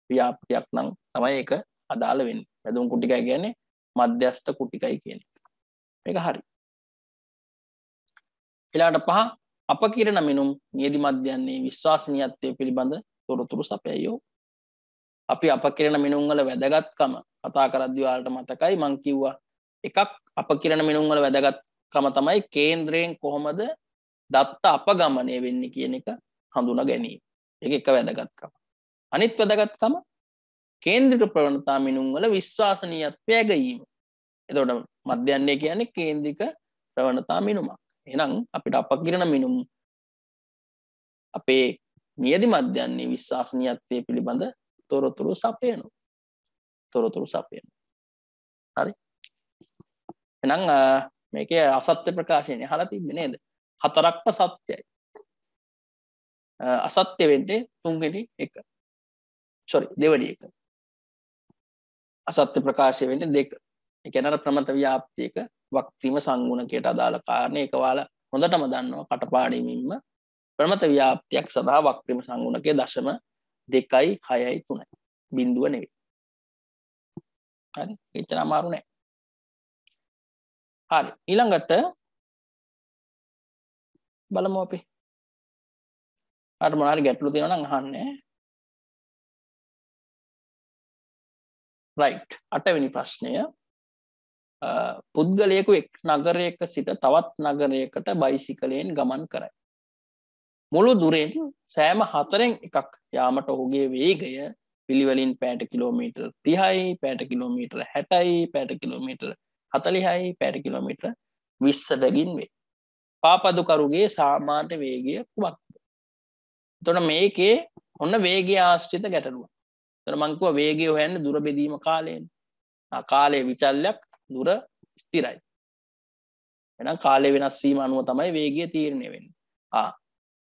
S1: ව්‍යාප්තියක් නම් තමයි ඒක අදාළ වෙන්නේ. මැදුම් කුටිකයි කියන්නේ මධ්‍යස්ථ කුටිකයි කියන එක. මේක හරි. ඊළඟට 5 අපකිරණ මිනුම් නියදි මධ්‍යන්නේ විශ්වාසනීයත්වය පිළිබඳ තොරතුරු සපයයෝ. අපි අපකිරණ මිනුම් වල වැදගත්කම කතා කරද්දී ඔයාලට මතකයි මම කිව්වා එකක් අපකිරණ මිනුම් වල වැදගත්කම තමයි කේන්ද්‍රයෙන් කොහොමද දත්ත අපගමනය වෙන්නේ කියන එක හඳුනා ගැනීම. ඒක එක වැදගත්කම. අනිත් වැදගත්කම කේන්ද්‍රික ප්‍රවණතා මිනුම් වල විශ්වාසනීයත්වය ගැනීම. එතකොට මධ්‍යන්නේ කියන්නේ කේන්ද්‍රික ප්‍රවණතා මිනුමක්. එහෙනම් අපිට අපකිරණ මිනුම් අපේ නියදි මධ්‍යන්නේ විශ්වාසනීයත්වය පිළිබඳ තොරතුරු සපයනවා. හරි. එහෙනම් මේකේ අසත්‍ය ප්‍රකාශනය අහලා තිබ්බේ නේද? 4ක්ම සත්‍යයි. අසත්‍ය වෙන්නේ තුන්වෙනි එක. දෙවෙනි එක. අසත්‍ය ප්‍රකාශය වෙන්නේ 2. ඒ කියන්නේ ප්‍රමත ව්‍යාප්තියක වක්‍රීම සංගුණකයට අදාළ කාරණේ ඒක ඔයාලා හොඳටම දන්නවා කටපාඩමින්ම ප්‍රමත ව්‍යාප්තියක් සඳහා වක්‍රීම සංගුණකයේ 0.2යි 6යි 3යි බිඳුව නෙවෙයි. හරි එච්චර අමාරු නෑ. හරි ඊළඟට බලමු අපි. අර මොනාරි ගැටලු තියෙනවා නම් අහන්නේ. right 8 වෙනි ප්‍රශ්නය පුද්ගලයෙකු එක් නගරයක සිට තවත් නගරයකට බයිසිකලයෙන් ගමන් කරයි. මුළු දුරෙන් සෑම 4න් එකක් යාමට ඔහුගේ වේගය පිළිවෙලින් පැයට කිලෝමීටර් 30යි, පැයට කිලෝමීටර් 60යි, පැයට කිලෝමීටර් 40යි, පැයට කිලෝමීටර් 20 බැගින් වේ. පාපදුකරුගේ සාමාන්‍ය වේගය කුමක්ද? එතකොට මේකේ ඔන්න වේගය ආශ්‍රිත ගැටලුවක්. එතන මං කිව්වා වේගය හොයන්නේ දුර බෙදීම කාලයෙන්. කාලයේ විචල්යක් දුර ස්ථිරයි. එහෙනම් කාලය වෙනස් වීම අනුව තමයි වේගය තීරණය වෙන්නේ.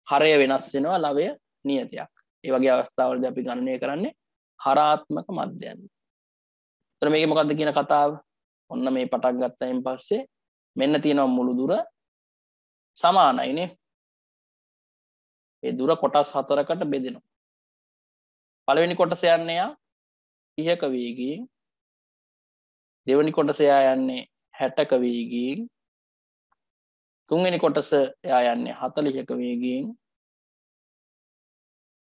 S1: හරය වෙනස් වෙනවා ලවය නියතයක්. ඒ වගේ අවස්ථාවලදී අපි ගණනය කරන්නේ හරාත්මක මධ්‍යයන්. එතන මේකේ මොකද්ද කියන කතාව? ඔන්න මේ පටන් ගත්තයින් පස්සේ මෙන්න තියෙනවා මුළු දුර සමානයිනේ. ඒ දුර කොටස් 4කට බෙදෙනවා. පළවෙනි කොටස යන්නේ 30ක වේගයෙන්, දෙවෙනි කොටස යන්නේ 60ක වේගයෙන්, තුන්වෙනි කොටස යන්නේ 40ක වේගයෙන්,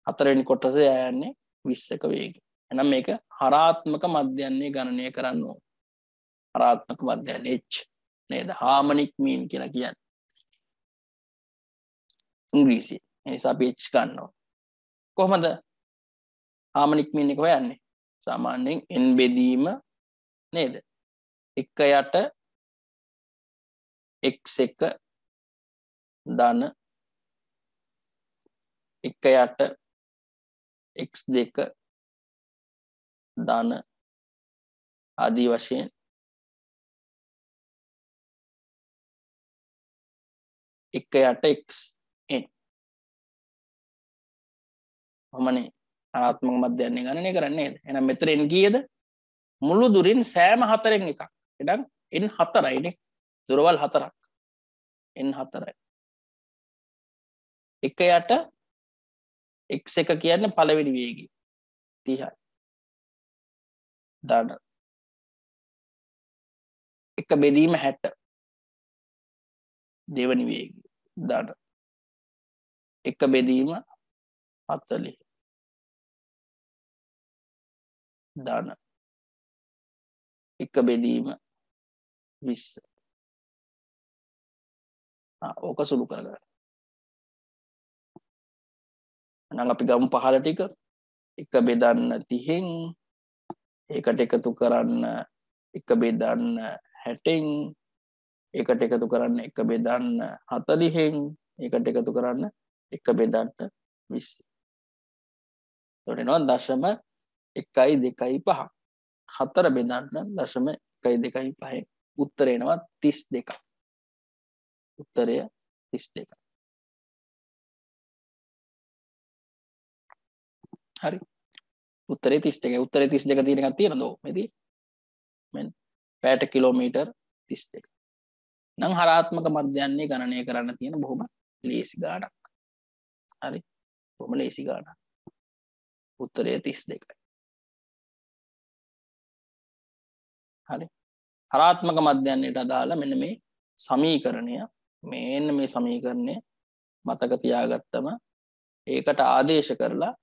S1: හතරවෙනි කොටස යන්නේ 20ක වේගයෙන්. එහෙනම් මේක හරාත්මක මධ්‍යයන්නේ ගණනය කරන්න ඕන. හරාත්මක මධ්‍යයන් H නේද? harmonic mean කියලා කියන්නේ. ඉංග්‍රීසි. ඒ නිසා අපි H ගන්නවා. කොහොමද harmonic mean එක හොයන්නේ? සාමාන්‍යයෙන් n බෙදීම නේද? 1 යට x1 ධන 1 යට x2 ධන ආදී වශයෙන් එක යට xn ඔහමනේ අනාත්මක මධ්‍යයන්නේ ගණනය කරන්නේ නේද? එහෙනම් මෙතන n කීයද? මුළු දුරින් සෑම 4න් එකක්. එහෙනම් n 4යිනේ. දුරවල් 4ක්. n 4යි. එක යට x1 කියන්නේ පළවෙනි වේගය 30යි. ධන එක බෙදීම 60 දෙවනි වේගය ධන එක බෙදීම 40 ධන එක බෙදීම 20. ඕක සුළු කරගන්න. එහෙනම් අපි ගමු පහළ ටික. එක බෙදන්න 30න් ඒකට එකතු කරන්න එක බෙදන්න 60න් ඒකට එකතු කරන්න එක බෙදන්න 40න් ඒකට එකතු කරන්න එක බෙදන්න 20. එතකොට එනවා 0.125. 4 බෙදන්න 0.125. උත්තරය එනවා 32. උත්තරය 32. හරි. උත්තරේ 32. උත්තරේ 32 තියෙන එකක් තියෙනද? ඔව්. මෙදී මෙන්න පැයට කිලෝමීටර් 32. නම් හරාත්මක මධ්‍යයන්නේ ගණනය කරන්න තියෙන බොහොම ලේසි ගාණක්. හරි. බොහොම ලේසි ගාණක්. උත්තරේ 32යි. හරි. හරාත්මක මධ්‍යයන්නේට අදාළ මෙන්න මේ සමීකරණය මේන්න මේ සමීකරණය මතක තියාගත්තම ඒකට ආදේශ කරලා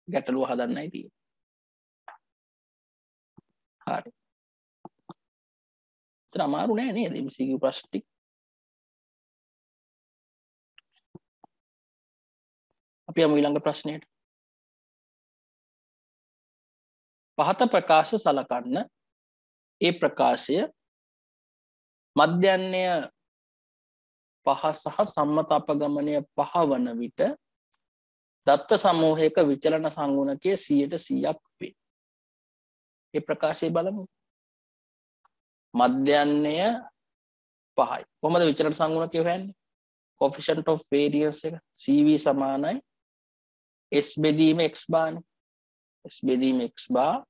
S1: ගැටලුව හදන්නයි තියෙන්නේ. හරි. ඒතර අමාරු නෑ නේද MCQ ප්‍රශ්න ටික? අපි යමු ඊළඟ ප්‍රශ්නයට. පහත ප්‍රකාශ සලකන්න. ඒ ප්‍රකාශය මධ්‍යයන්නය 5 සහ සම්මත අපගමනය 5 වන විට දත්ත සමූහයක විචලන සංගුණකයේ 100% වේ. ඒ ප්‍රකාශය බලමු. මධ්‍යයන්නය 5යි. කොහොමද විචලන සංගුණකය හොයන්නේ? coefficient of variance එක CV සමානයි S බෙදීම x bar නේ. S බෙදීම x bar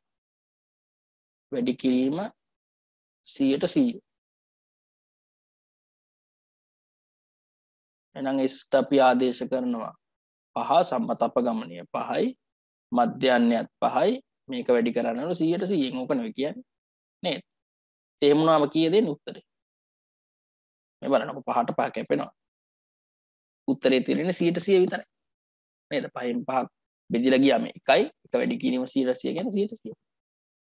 S1: වැඩි කිරීම 100%. එහෙනම් s අපි ආදේශ කරනවා 5 සම්මත අපගමනීය 5යි මධ්‍යන්නයත් 5යි මේක වැඩි කරනකොට 100ට 100න් ඕක නෙවෙයි කියන්නේ නේද? එහෙම වුණාම කීයද එන්නේ උත්තරේ? මේ බලන්නකො 5ට 5 කැපෙනවා. උත්තරේ තියෙන්නේ 100ට 100 විතරයි. නේද? 5න් 5ක් බෙදලා ගියාම 1යි එක වැඩි කිරීම 100ට 100 කියන්නේ 100ට 100.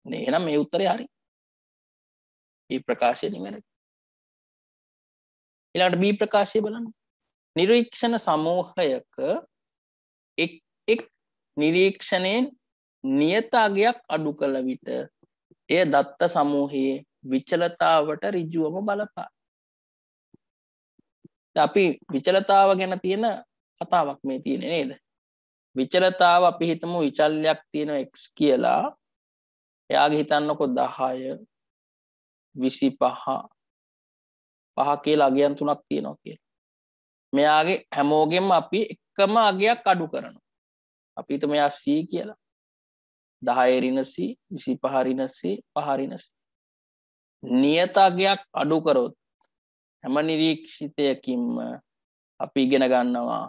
S1: නේ එහෙනම් මේ උත්තරේ හරි. මේ ප්‍රකාශය නිවැරදි. ඊළඟට B ප්‍රකාශය බලන්න. නිරීක්ෂණ සමූහයක එක් නිරීක්ෂණයෙන් නියත අගයක් අඩු කළ විට එය දත්ත සමූහයේ විචලතාවට ඍජුවම බලපායි. අපි විචලතාව ගැන තියෙන කතාවක් මේ තියෙන්නේ නේද? විචලතාව අපි හිතමු විචල්යක් තියෙන x කියලා. එයාගේ හිතන්නකො 10 25 5 කියලා අගයන් තුනක් තියෙනවා කියලා. මෙයාගේ හැමෝගෙම අපි එකම අගයක් අඩු කරනවා. අපි හිතමු මෙයා c කියලා. 10 ඍණ c 25 ඍණ c 5 ඍණ c. නියත අගයක් අඩු කරොත් හැම නිරීක්ෂිතයකින්ම අපි ඉගෙන ගන්නවා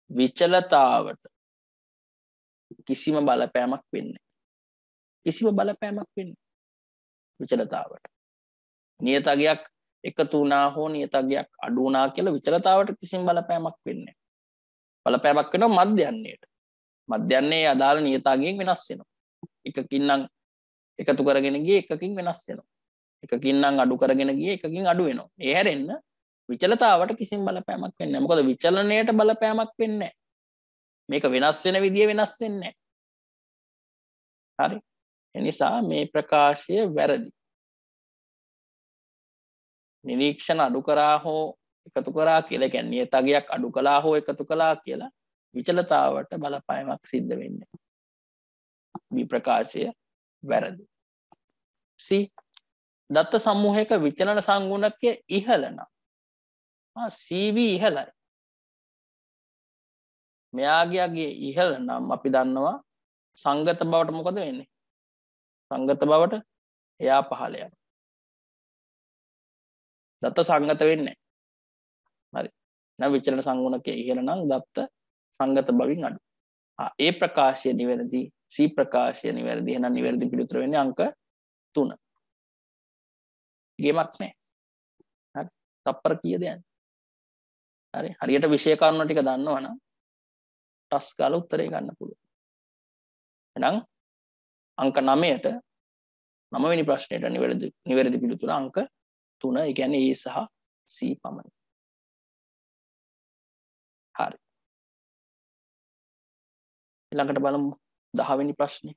S1: විචලතාවට කිසිම බලපෑමක් වෙන්නේ නැහැ. කිසිම බලපෑමක් වෙන්නේ විචලතාවට. නියත අගයක් එකතු වුණා හෝ නියත අගයක් අඩු වුණා කියලා විචලතාවට කිසිම බලපෑමක් වෙන්නේ නැහැ. බලපෑමක් වෙනවා මධ්‍යන්නයට. මධ්‍යන්නේ අදාළ නියත අගයෙන් වෙනස් වෙනවා. එකකින් නම් එකතු කරගෙන ගියේ එකකින් වෙනස් වෙනවා. එකකින් නම් අඩු කරගෙන ගියේ එකකින් අඩු වෙනවා. ඒ හැරෙන්න විචලතාවට කිසිම බලපෑමක් වෙන්නේ නැහැ. මොකද විචලනයට බලපෑමක් වෙන්නේ නැහැ. මේක වෙනස් වෙන විදිය වෙනස් වෙන්නේ නැහැ. හරි. ඒ නිසා මේ ප්‍රකාශය වැරදි. නිරීක්ෂණ අඩු කරා හෝ එකතු කරා කියලා කියන්නේ නියත අගයක් අඩු කළා හෝ එකතු කළා කියලා විචලතාවට බලපෑමක් සිද්ධ වෙන්නේ. මේ ප්‍රකාශය වැරදි. C දත්ත සමූහයක විචලන සංගුණකය ඉහළ නම් CV ඉහළයි. මෙයාගේ ඉහළ නම් අපි දන්නවා සංගත බවට මොකද වෙන්නේ? සංගත බවට එයා පහළ යනවා. දත්ත සංගත වෙන්නේ නැහැ. හරි. නම් විචලන සංගුණකය ඉහළ නම් දත්ත සංගත බවින් අඩු. ඒ ප්‍රකාශය නිවැරදි. C ප්‍රකාශය නිවැරදි. එහෙනම් නිවැරදි පිළිතුර වෙන්නේ අංක 3. ගේමක් නැහැ. හරි. තප්පර කීයද යන්නේ? හරි. හරියට විෂය කරුණු ටික දන්නවනම් ටස් ගාලා උත්තරේ ගන්න පුළුවන්. එහෙනම් අංක 9ට 9 වෙනි ප්‍රශ්නෙට නිවැරදි පිළිතුර අංක 3. ඒ කියන්නේ A සහ C පමණයි. හරි. ඊළඟට බලමු 10 වෙනි ප්‍රශ්නේ.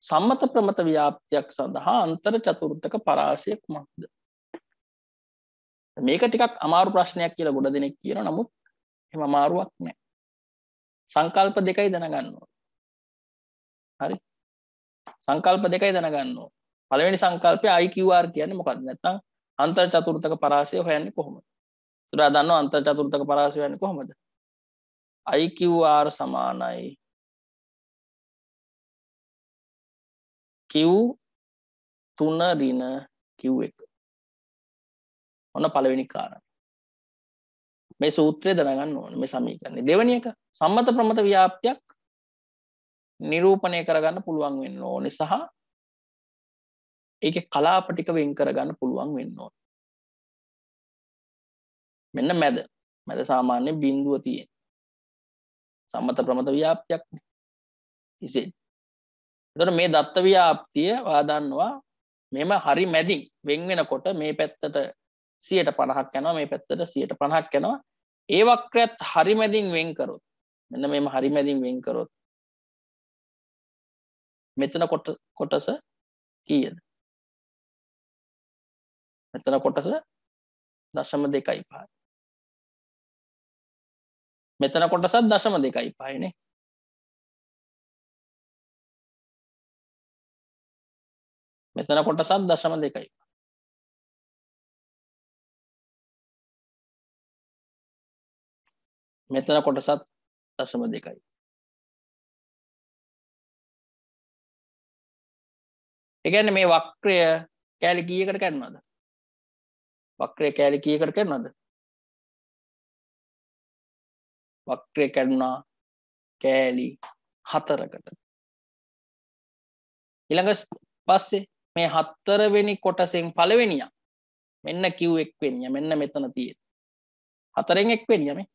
S1: සම්මත ප්‍රමත ව්‍යාප්තියක් සඳහා අන්තර් චතුර්ථක පරාසය කුමක්ද? මේක ටිකක් අමාරු ප්‍රශ්නයක් කියලා ගොඩ දෙනෙක් කියනවා. නමුත් එහෙම අමාරුවක් නැහැ. සංකල්ප දෙකයි දැනගන්න ඕනේ. හරි. සංකල්ප දෙකයි දැනගන්න ඕනේ. පළවෙනි සංකල්පය IQR කියන්නේ මොකක්ද? නැත්නම් අන්තර් චතුර්ථක පරාසය හොයන්නේ කොහොමද? උදා දන්නවා අන්තර් චතුර්ථක පරාසය හොයන්නේ කොහොමද? IQR සමානයි Q3 ඍණ Q1. ඔන්න පළවෙනි කාරණා. මේ සූත්‍රය දැනගන්න ඕනේ මේ සමීකරණේ. දෙවෙනි එක සම්මත ප්‍රමත ව්‍යාප්තියක් නිරූපණය කරගන්න පුළුවන් වෙන්න ඕනේ සහ ඒකේ කලාප ටික වෙන් කරගන්න පුළුවන් වෙන්න ඕනේ. මෙන්න මැද සාමාන්‍ය බිඳුව තියෙන. සම්මත ප්‍රමත ව්‍යාප්තියක් නේ. ඉතින් එතකොට මේ දත්ත ව්‍යාප්තිය ඔයා දන්නවා මෙහෙම හරි මැදින් වෙන් වෙනකොට මේ පැත්තට 150ක් යනවා මේ පැත්තට 150ක් යනවා. ඒ වක්‍රයත් හරි මැදින් වෙන් කරොත් මෙන්න මේම හරි මැදින් වෙන් කරොත් මෙතන කොටස කීයද? මෙතන කොටස 0.25. මෙතන කොටසත් 0.25 නේ. මෙතන කොටසත් 0.2. මෙතන කොටසත් 0.2. ඒ කියන්නේ මේ වක්‍රය කැලි කීයකට කැඩනවද? වක්‍රය කැලි කීයකට කැඩනවද? වක්‍රය කැඩුනා කෑලි 4කට. ඊළඟ පස්සේ මේ 4 වෙනි කොටසෙන් පළවෙනිය මෙන්න Q1 වෙනිය මෙන්න මෙතන තියෙන. 4න් 1 වෙනිය මේ.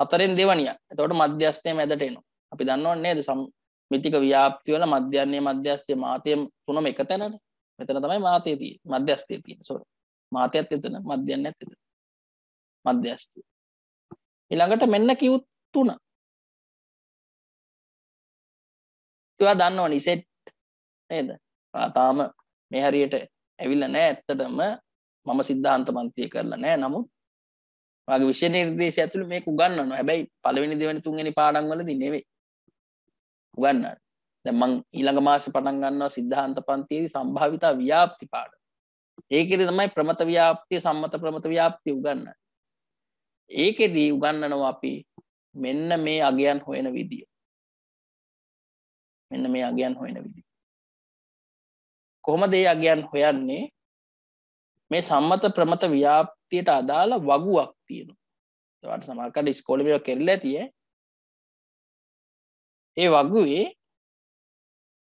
S1: 4න් දෙවනිය. එතකොට මධ්‍යස්ථය මැදට එනවා. අපි දන්නවනේ නේද සම්මිතික ව්‍යාප්ති වල මධ්‍යන්නේ මධ්‍යස්ථය මාතය තුනම එක තැනනේ. මෙතන තමයි මාතය තියෙන්නේ. මධ්‍යස්ථය තියෙන්නේ. සෝරි. මාතයත් එතන මධ්‍යන්නේත් එතන. මධ්‍යස්ථය. ඊළඟට මෙන්න Q3. ඒවා දන්නවනේ සෙට් නේද? තාම මේ හරියට ඇවිල්ලා නැහැ ඇත්තටම මම සිද්ධාන්ත පන්තිය කරලා නැහැ. නමුත් වාගේ විෂය නිර්දේශය ඇතුළේ මේක උගන්වනවා. හැබැයි පළවෙනි දෙවෙනි තුන්වෙනි පාඩම් වලදී නෙවෙයි. උගන්වන්නේ. දැන් මම ඊළඟ මාසේ පටන් ගන්නවා සිද්ධාන්ත පන්තියේදී සම්භාවිතා ව්‍යාප්ති පාඩම. ඒකෙදි තමයි ප්‍රමත ව්‍යාප්තිය සම්මත ප්‍රමත ව්‍යාප්තිය උගන්වන්නේ. ඒකෙදී උගන්වනවා අපි මෙන්න මේ අගයන් හොයන විදිය. මෙන්න මේ අගයන් හොයන විදිය. කොහොමද මේ අගයන් හොයන්නේ? මේ සම්මත ප්‍රමත ව්‍යාප්තියට අදාළ වගුවක් තියෙනවා. ඒවට සමහරකට ඉස්කෝලේ මේවා කෙරලා ඇති ඈ. ඒ වගුවේ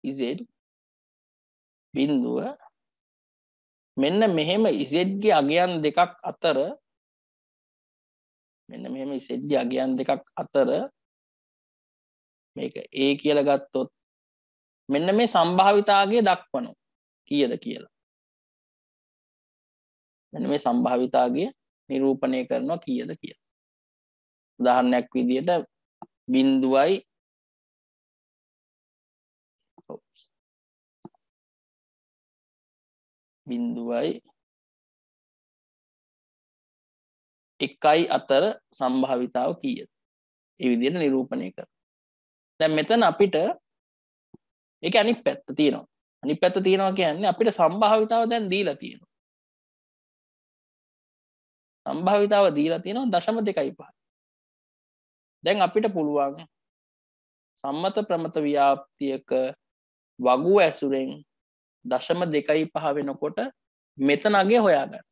S1: z බිඳුව මෙන්න මෙහෙම z ගේ අගයන් දෙකක් අතර මෙන්න මෙහෙම z ගේ අගයන් දෙකක් අතර මේක a කියලා ගත්තොත් මෙන්න මේ සම්භාවිතාවය දක්වනවා කීයද කියලා. මෙන්න මේ සම්භාවිතාවය නිරූපණය කරනවා කීයද කියලා. උදාහරණයක් විදියට බිඳුවයි බිඳුවයි 1යි අතර සම්භාවිතාව කීයද? ඒ විදිහට නිරූපණය කරනවා. දැන් මෙතන අපිට ඒක අනිත් පැත්ත තියෙනවා. අනිත් පැත්ත තියෙනවා කියන්නේ අපිට සම්භාවිතාව දැන් දීලා තියෙනවා. සම්භාවිතාව දීලා තියෙනවා 0.25. දැන් අපිට පුළුවන් සම්මත ප්‍රමත ව්‍යාප්තියක වගුව ඇසුරෙන් 0.25 වෙනකොට මෙතන අගය හොයාගන්න.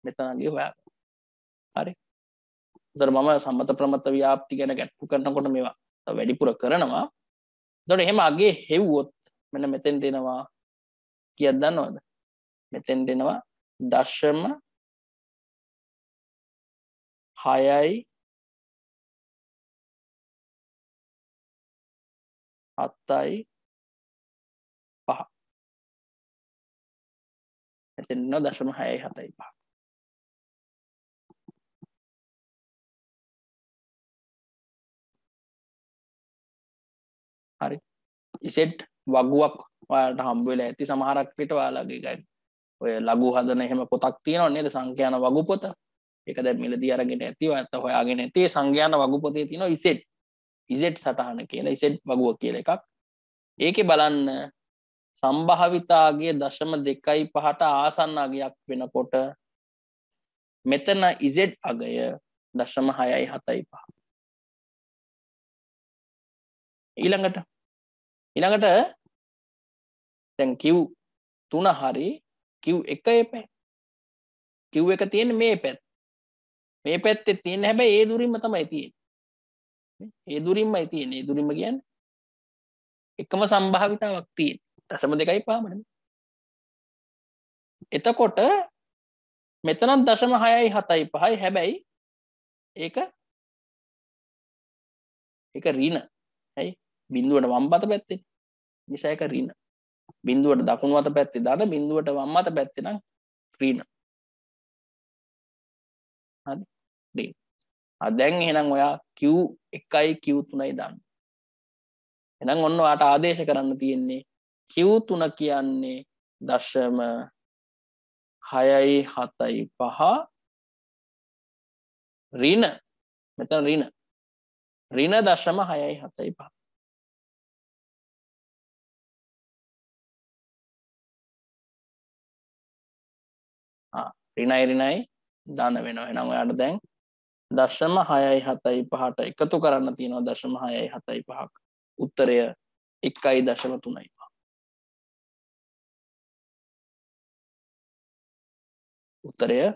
S1: මෙතන අගය හොයාගන්න. හරි. උතර මම සම්මත ප්‍රමත ව්‍යාප්ති ගැන ගැටලු කරනකොට මේවා වැඩිපුර කරනවා. එතකොට එහෙම අගේ හෙව්වොත් මෙන්න මෙතෙන් දෙනවා කීයක් දන්නවද? මෙතෙන් දෙනවා 0.6යි 7යි 5. මෙතෙන් දෙනවා 0.6යි 7යි 5. හරි. ඉසෙට් වගුවක් ඔයාලට හම්බ වෙලා ඇති සමහරක් විට ඔයාලගේ ගයි. ඔය ලඝු හදන එහෙම පොතක් තියෙනව නේද සංඛ්‍යාන වගු පොත. ඒක දැන් මිලදී අරගෙන ඇති ඔයාලට හොයාගෙන ඇති සංඛ්‍යාන වගු පොතේ තියෙනවා ඉසෙට්. ඉසෙට් සටහන කියලා ඉසෙට් වගුව කියලා එකක්. ඒකේ බලන්න සම්භාවිතාගේ 0.25ට ආසන්න අගයක් වෙනකොට මෙතන ඉසෙට් අගය 0.6යි 7යි 5. ඊළඟට දැන් Q3 හරි Q1 එපේ. Q1 තියෙන්නේ මේ පැත්ත. මේ පැත්තේ තියෙන්නේ හැබැයි ඒ දුරින්ම තමයි තියෙන්නේ. ඒ දුරින්මයි තියෙන්නේ. ඒ දුරින්ම කියන්නේ එකම සම්භාවිතාවක් තියෙන්නේ. 0.25ම. එතකොට මෙතනත් 0.6යි 7යි 5යි හැබැයි ඒක ඍණ. හරි? බිඳුවට වම් අත පැත්තේ. නිසා ඒක ඍණ. බිඳුවට දකුණු අත පැත්තේ දාන බිඳුවට වම් අත පැත්තේ නම් ඍණ. හරි. දැන් එහෙනම් ඔයා Q1යි Q3යි දාන්න. එහෙනම් ඔන්න ඔයාට ආදේශ කරන්න තියෙන්නේ Q3 කියන්නේ 0.6යි 7යි 5 ඍණ. මෙතන ඍණ 0.6යි 7යි 5. ඍණයි දාන වෙනවා. එහෙනම් ඔයාට දැන් 0.6යි 7යි 5ට එකතු කරන්න තියෙනවා 0.6යි 7යි 5ක්. උත්තරය 1.35. උත්තරය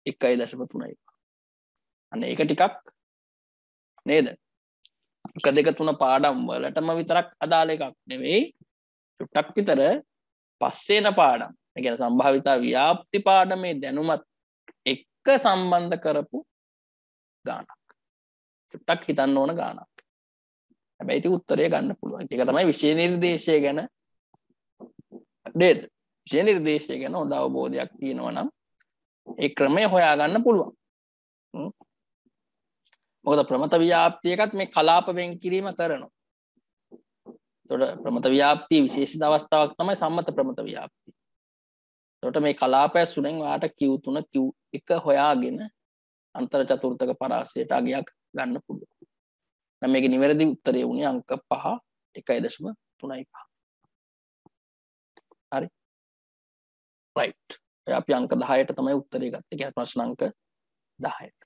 S1: 1.35. අන්න ඒක ටිකක් නේද? 1 2 3 පාඩම් වලටම විතරක් අදාළ එකක් නෙවෙයි චුට්ටක් විතර පස්සේන පාඩම්. ඒ කියන්නේ සම්භාවිතා ව්‍යාප්ති පාඩමේ දැනුමත් එක්ක සම්බන්ධ කරපු ගානක්. චුට්ටක් හිතන්න ඕන ගානක්. හැබැයි ඉතින් උත්තරය ගන්න පුළුවන්. ඒක තමයි විෂය නිර්දේශය ගැන නේද? විෂය නිර්දේශය ගැන හොඳ අවබෝධයක් තියෙනවා නම් ඒ ක්‍රමය හොයාගන්න පුළුවන්. මොකද ප්‍රමත ව්‍යාප්තියකත් මේ කලාප වෙන් කිරීම කරනවා. එතකොට ප්‍රමත ව්‍යාප්තිය විශේෂිත අවස්ථාවක් තමයි සම්මත ප්‍රමත ව්‍යාප්තිය. එතකොට මේ කලාපය සුණෙන් ඔයාලට Q3 Q1 හොයාගෙන අන්තර් චතුර්ථක පරාසයට අගයක් ගන්න පුළුවන්. දැන් මේකේ නිවැරදි උත්තරය වුණේ අංක 5 1.35. හරි. රයිට්. අපි අංක 10ට තමයි උත්තරය ගත්තේ. ඒ කියන්නේ ප්‍රශ්න අංක 10ට.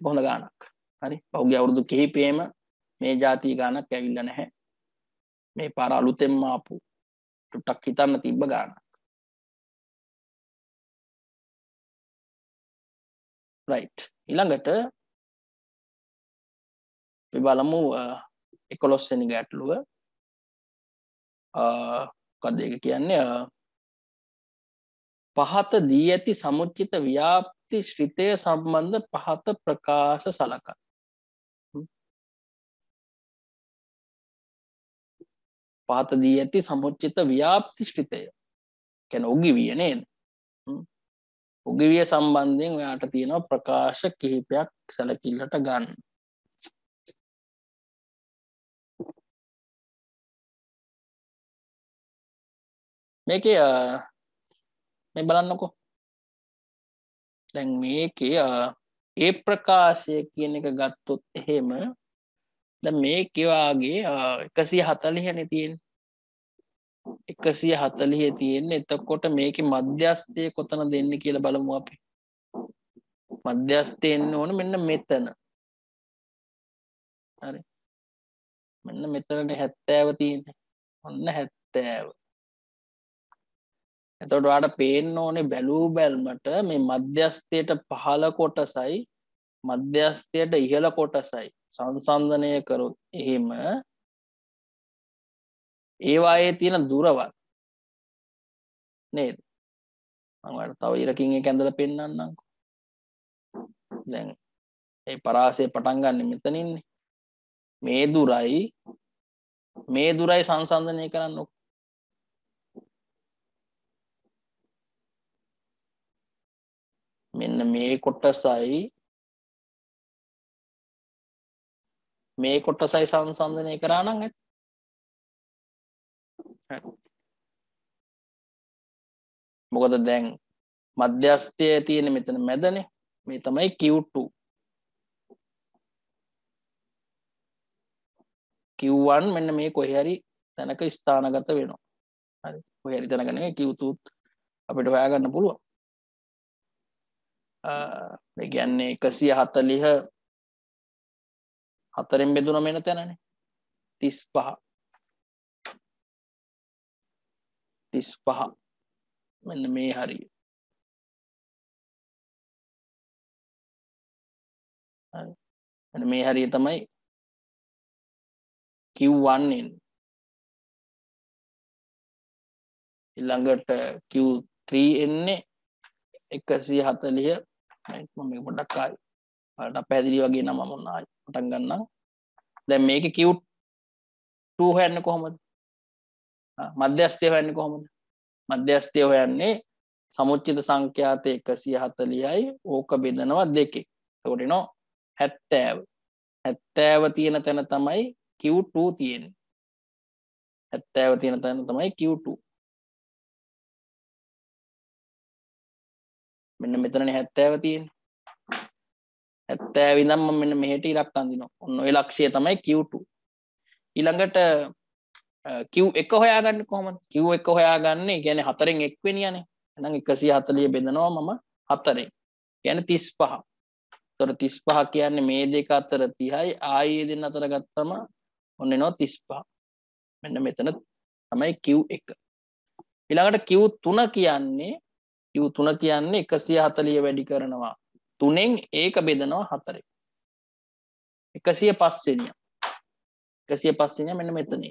S1: කොහොමද ගානක්? හරි. පහුගිය අවුරුදු කිහිපෙම මේ જાති ගානක් ඇවිල්ලා නැහැ. මේ පාර අලුතෙන්ම ආපු ටුටක් හිතන්න තිබ්බ ගානක්. රයිට්. ඊළඟට අපි බලමු 11 වෙනි ගැටලුව. මොකද ඒක කියන්නේ පහත දී ඇති සමුච්චිත ව්‍යාප්ති ශ්‍රිතය සම්බන්ධ පහත ප්‍රකාශ සලකා. පහත දී ඇති සමුච්චිත ව්‍යාප්ති ශ්‍රිතය කියන්නේ උගිවිය නේද? උගිවිය සම්බන්ධයෙන් ඔයාට තියෙනවා ප්‍රකාශ කිහිපයක් සැලකිල්ලට ගන්න. මේකේ මේ බලන්නකෝ. දැන් මේකේ ඒ ප්‍රකාශය කියන එක ගත්තොත් එහෙම දැන් මේකේ වාගේ 140 නේ තියෙන්නේ. 140 තියෙන්නේ. එතකොට මේකේ මධ්‍යස්ථය කොතන දෙන්නේ කියලා බලමු අපි. මධ්‍යස්ථය එන්න ඕන මෙන්න මෙතන. හරි. මෙන්න මෙතනනේ 70 තියෙන්නේ. ඔන්න 70. එතකොට ඔයාලට පේන්න ඕනේ බැලූ බැල්මට මේ මධ්‍යස්ථයට පහළ කොටසයි මධ්‍යස්ථයට ඉහළ කොටසයි සංසන්දනය කරොත් එහෙම ඒ වායේ තියෙන දුරවත් නේද? මම ඔයාලට තව ඉරකින් එක ඇඳලා පෙන්නන්නම්කෝ. දැන් මේ පරාසය පටන් ගන්න මෙතනින්නේ. මේ දුරයි සංසන්දනය කරන්නකො. මෙන්න මේ කොටසයි සංසන්දනය කරා නම් ඇති. මොකද දැන් මධ්‍යස්ථය තියෙන මෙතන මැදනේ. මේ තමයි Q2. Q1 මෙන්න මේ කොහේ හරි තැනක ස්ථානගත වෙනවා. හරි. කොහේ හරි තැනක නෙමෙයි Q2 අපිට හොයාගන්න පුළුවන්. ඒ කියන්නේ 140 හතරෙන් බෙදුනම එන තැනනේ 35 මෙන්න මේ හරිය. හරි. මෙන්න මේ හරිය තමයි Q1 එන්නේ. ඊළඟට Q3 එන්නේ 140 මම මේක පොඩ්ඩක් ආයි ඔයාලට පැහැදිලි වගේ නම මොන ආයි පටන් ගන්නම්. දැන් මේකේ Q2 හොයන්නේ කොහොමද? මධ්‍යස්ථය හොයන්නේ කොහොමද? මධ්‍යස්ථය හොයන්නේ සමුච්චිත සංඛ්‍යාත 140යි ඕක බෙදනවා 2කින්. එතකොට එනවා 70. 70 තියෙන තැන තමයි Q2 තියෙන්නේ. 70 තියෙන තැන තමයි Q2. මෙන්න මෙතනනේ 70 තියෙන්නේ. 70 ඉඳන් මම මෙන්න මෙහෙට ඉරක් අඳිනවා. ඔන්න ඔය ලක්ෂය තමයි Q2. ඊළඟට Q1 හොයාගන්නේ කොහොමද? Q1 හොයාගන්නේ කියන්නේ 4න් 1 වෙනියනේ. එහෙනම් 140 බෙදනවා මම 4න්. කියන්නේ 35. එතකොට 35 කියන්නේ මේ දෙක අතර 30යි ආයේ දෙන්න අතර ගත්තම ඔන්න එනවා 35. මෙන්න මෙතන තමයි Q1. ඊළඟට Q3 කියන්නේ 140 වැඩි කරනවා 3න් ඒක බෙදනවා 4. 105 වෙනිය. 105 වෙනිය මෙන්න මෙතන.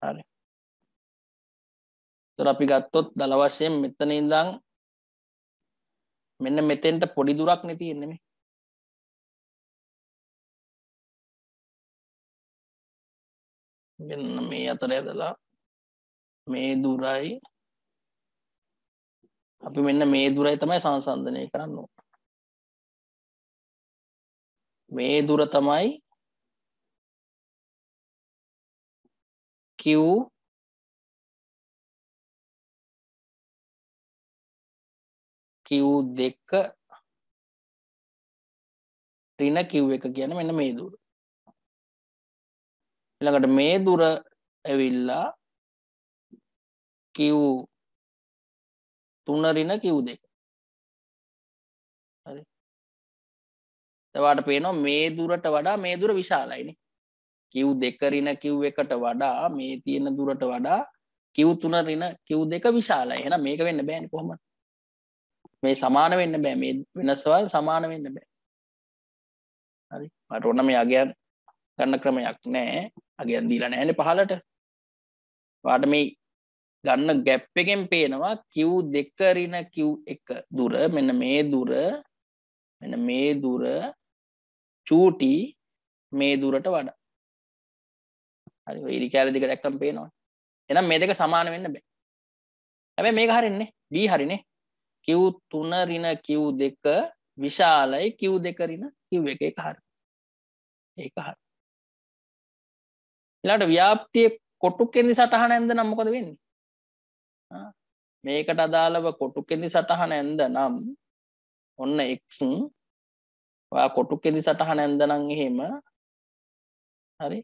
S1: හරි. ඒතර අපි ගත්තොත් දල වශයෙන් මෙතන ඉඳන් මෙන්න මෙතෙන්ට පොඩි දුරක් නේ තියෙන්නේ මේ. මෙන්න මේ අතර ඇදලා මේ දුරයි අපි මෙන්න මේ දුරයි තමයි සංසන්දනය කරන්න ඕන. මේ දුර තමයි Q Q2 ඍණ Q1 කියන්නේ මෙන්න මේ දුර. ඊළඟට මේ දුර ඇවිල්ලා Q3 ඍණ Q2. හරි. එතකොට පේනවා මේ දුරට වඩා මේ දුර විශාලයිනේ. Q2 ඍණ Q1ට වඩා මේ තියෙන දුරට වඩා Q3 ඍණ Q2 විශාලයි. එහෙනම් මේක වෙන්න බෑනේ කොහොමද? මේ සමාන වෙන්න බෑ. මේ වෙනස්වල් සමාන වෙන්න බෑ. හරි. මට ඕන මේ අගයන් ගන්න ක්‍රමයක් නැහැ. අගයන් දීලා නැහැනේ පහලට. වාට මේ ගන්න ගැප් එකෙන් පේනවා Q2 ඍණ Q1 දුර මෙන්න මේ දුර චූටි මේ දුරට වඩා. හරි. ඔය ඉරි කැලේ දෙක දැක්කම පේනවා. එහෙනම් මේ දෙක සමාන වෙන්න බෑ. හැබැයි මේක හරින්නේ. B හරිනේ. Q3 ඍණ Q2 විශාලයි Q2 ඍණ Q1 ඒක හරි. ඒක හරි. ඊළඟට ව්‍යාප්තියේ කොටු කෙඳි සටහන ඇඳ නම් මොකද වෙන්නේ? මේකට අදාළව කොටු කෙඳි සටහන ඇඳ නම් ඔන්න x ඔයා කොටු කෙඳි සටහන ඇඳ නම් එහෙම හරි.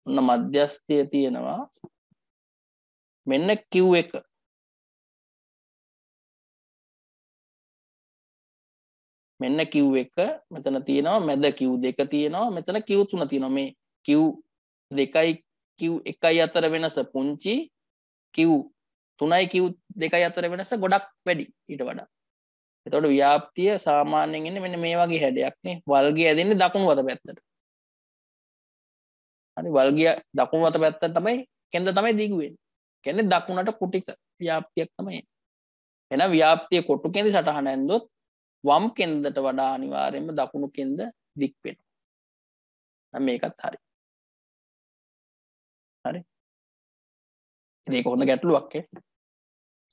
S1: ඔන්න මධ්‍යස්ථය තියෙනවා මෙන්න Q1 මෙන්න Q1 මෙතන තියෙනවා මැද Q2 තියෙනවා මෙතන Q3 තියෙනවා මේ Q2යි Q1යි අතර වෙනස පුංචි Q3යි Q2යි අතර වෙනස ගොඩක් වැඩි ඊට වඩා. එතකොට ව්‍යාප්තිය සාමාන්‍යයෙන් ඉන්නේ මෙන්න මේ වගේ හැඩයක් නේ. වල්ගය ඇදෙන්නේ දකුණු අත පැත්තට. හරි වල්ගය දකුණු අත පැත්තට තමයි කෙන්ද තමයි දිගු වෙන්නේ. කියන්නේ දකුණට කුටික ව්‍යාප්තියක් තමයි. එහෙනම් ව්‍යාප්තිය කොටු කෙන්ද සටහන ඇන්දොත් වම් කෙන්දට වඩා අනිවාර්යයෙන්ම දකුණු කෙන්ද දික් වෙනවා. මේකත් හරි. හරි. ඒක හොඳ ගැටලුවක් ඈ.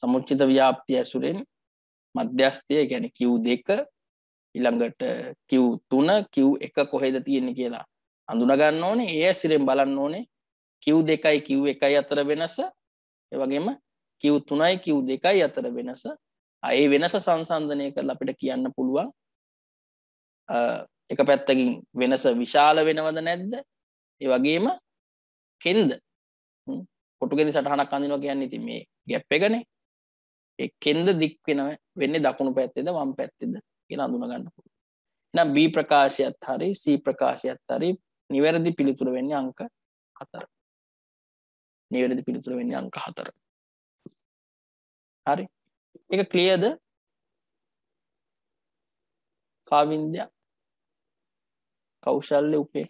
S1: සමුච්චිත ව්‍යාප්තිය ඇසුරෙන් මධ්‍යස්ථය කියන්නේ Q2 ඊළඟට Q3 Q1 කොහෙද තියෙන්නේ කියලා හඳුනා ගන්න ඕනේ. ඒ ඇසුරෙන් බලන්න ඕනේ Q2යි Q1යි අතර වෙනස. ඒ වගේම Q3යි Q2යි අතර වෙනස. ඒ වෙනස සංසන්දනය කරලා අපිට කියන්න පුළුවන් එක පැත්තකින් වෙනස විශාල වෙනවද නැද්ද? ඒ වගේම කෙන්ද කොටු කෙන්ද සටහනක් අඳිනවා කියන්නේ ඉතින් මේ ગેප් එකනේ. ඒ කෙන්ද දික් වෙන්නේ දකුණු පැත්තේද වම් පැත්තේද කියලා හඳුනා ගන්න පුළුවන්. එහෙනම් B ප්‍රකාශයත් හරි C ප්‍රකාශයත් හරි නිවැරදි පිළිතුර වෙන්නේ අංක 4. නිවැරදි පිළිතුර වෙන්නේ අංක 4. හරි. ඒක ක්ලියර්ද? කාවින්ද්‍ය කෞශල්‍ය උපේ.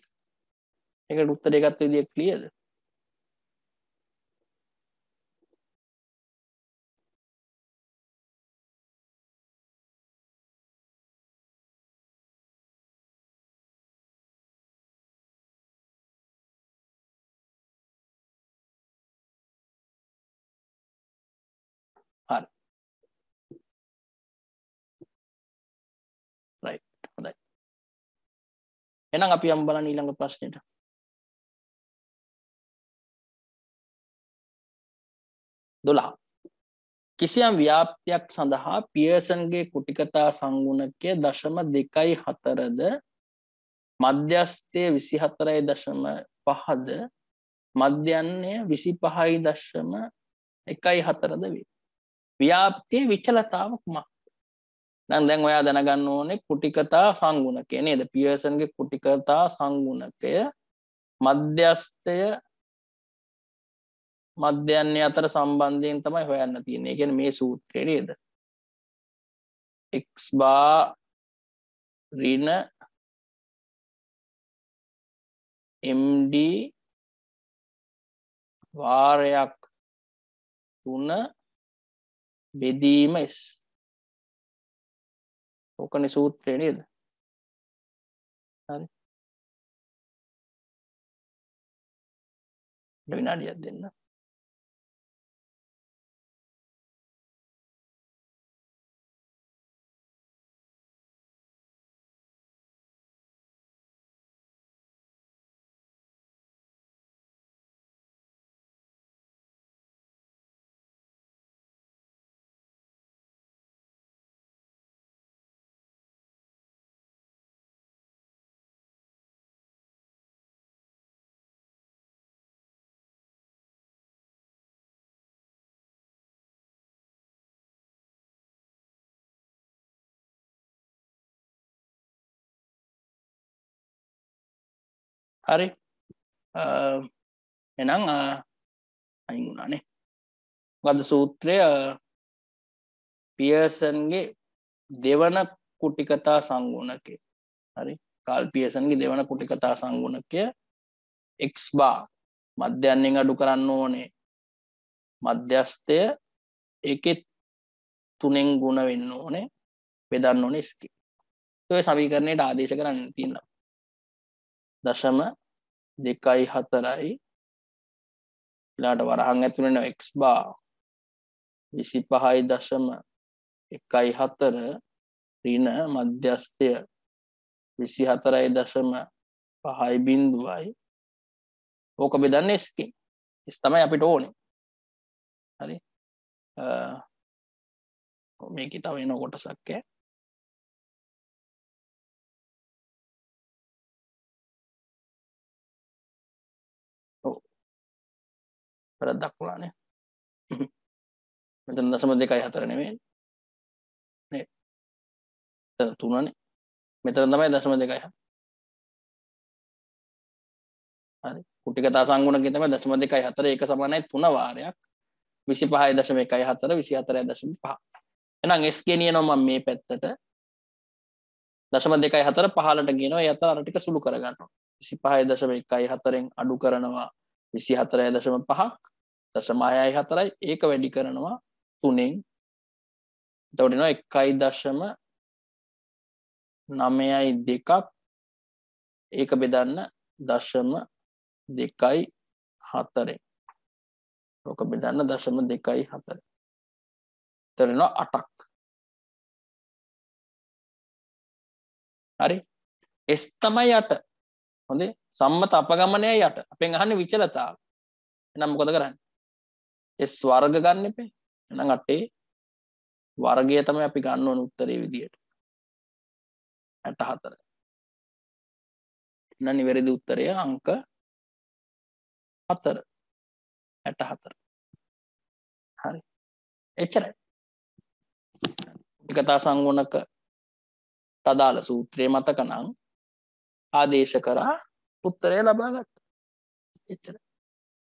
S1: ඒකට උත්තරය ගත්ත විදිය ක්ලියර්ද? හරි. රයිට්. හොඳයි. එහෙනම් අපි යමු බලන්න ඊළඟ ප්‍රශ්නෙට. කිසියම් ව්‍යාප්තියක් සඳහා පියර්සන්ගේ කුටිකතා සංගුණකය 0.24ද මධ්‍යස්ථය 24.5ද මධ්‍යන්නේ 25.14ද වේ. ව්‍යාප්තියේ විචලතාව කුමක්ද? නම් දැන් ඔයා දැනගන්න ඕනේ කුටිකතා සංගුණකය නේද? පියර්සන්ගේ කුටිකතා සංගුණකය මධ්‍යස්ථය මධ්‍යයන්‍ය අතර සම්බන්ධයෙන් තමයි හොයන්න තියෙන්නේ. ඒ කියන්නේ මේ සූත්‍රය නේද? x bar ඍණ md වාරයක් 3 බෙදීම s. ඕකනේ සූත්‍රය නේද? හරි. විනාඩියක් දෙන්න. හරි. එහෙනම් අයින් වුණානේ. මොකද්ද සූත්‍රය? පියර්සන්ගේ දෙවන කුටිකතා සංගුණකය. හරි. කාල් පියර්සන්ගේ දෙවන කුටිකතා සංගුණකය x bar මධ්‍යයන්යෙන් අඩු කරන්න ඕනේ මධ්‍යස්ථය ඒකෙත් 3න් ගුණ වෙන්න ඕනේ බෙදන්න ඕනේ s කි. ඒ සමීකරණයට ආදේශ කරන්න තියෙනවා. 0.24යි ඊළාට වරහන් ඇතුළේ x bar 25.14 ඍණ මධ්‍යස්ථය 24.5 බිංදුවයි. ඕක බෙදන්නේ s කින්. s තමයි අපිට ඕනේ. හරි. මේකේ තව එන කොටසක් ඈ. ඔව්. වැරද්දක් වුණානේ. මෙතන 0.24 නෙමෙයි. නේ. මෙතන 3නේ. මෙතන තමයි 0.24. හරි. කුටිකතා සංගුණකේ තමයි 0.24 ඒක සමානයි 3 වාරයක් 25.14 24.5. එහෙනම් s ගෙනියනවා මම මේ පැත්තට 0.24 15ට ගෙනවා. ඒ අතර අර ටික සුළු කරගන්නවා. 25.14න් අඩු කරනවා 24.5ක් 0.64යි ඒක වැඩි කරනවා 3න්. එතකොට එනවා 1.92ක් ඒක බෙදන්න 0.24. ඕක බෙදන්න 0.24. එතන එනවා 8ක්. හරි. s තමයි 8. හොඳේ. සම්මත අපගමනයයි 8. අපෙන් අහන්නේ විචලතාව. එහෙනම් මොකද කරන්නේ? s වර්ග ගන්න එපේ. එහෙනම් 8 වර්ගය තමයි අපි ගන්න ඕන උත්තරේ විදියට. 64. එහෙනම් නිවැරදි උත්තරය අංක 4. 64. හරි. එච්චරයි. කුටිකතා සංගුණක අදාළ සූත්‍රයේ මතක නම් ආදේශ කරා උත්තරය ලබා ගත්තා. එච්චරයි.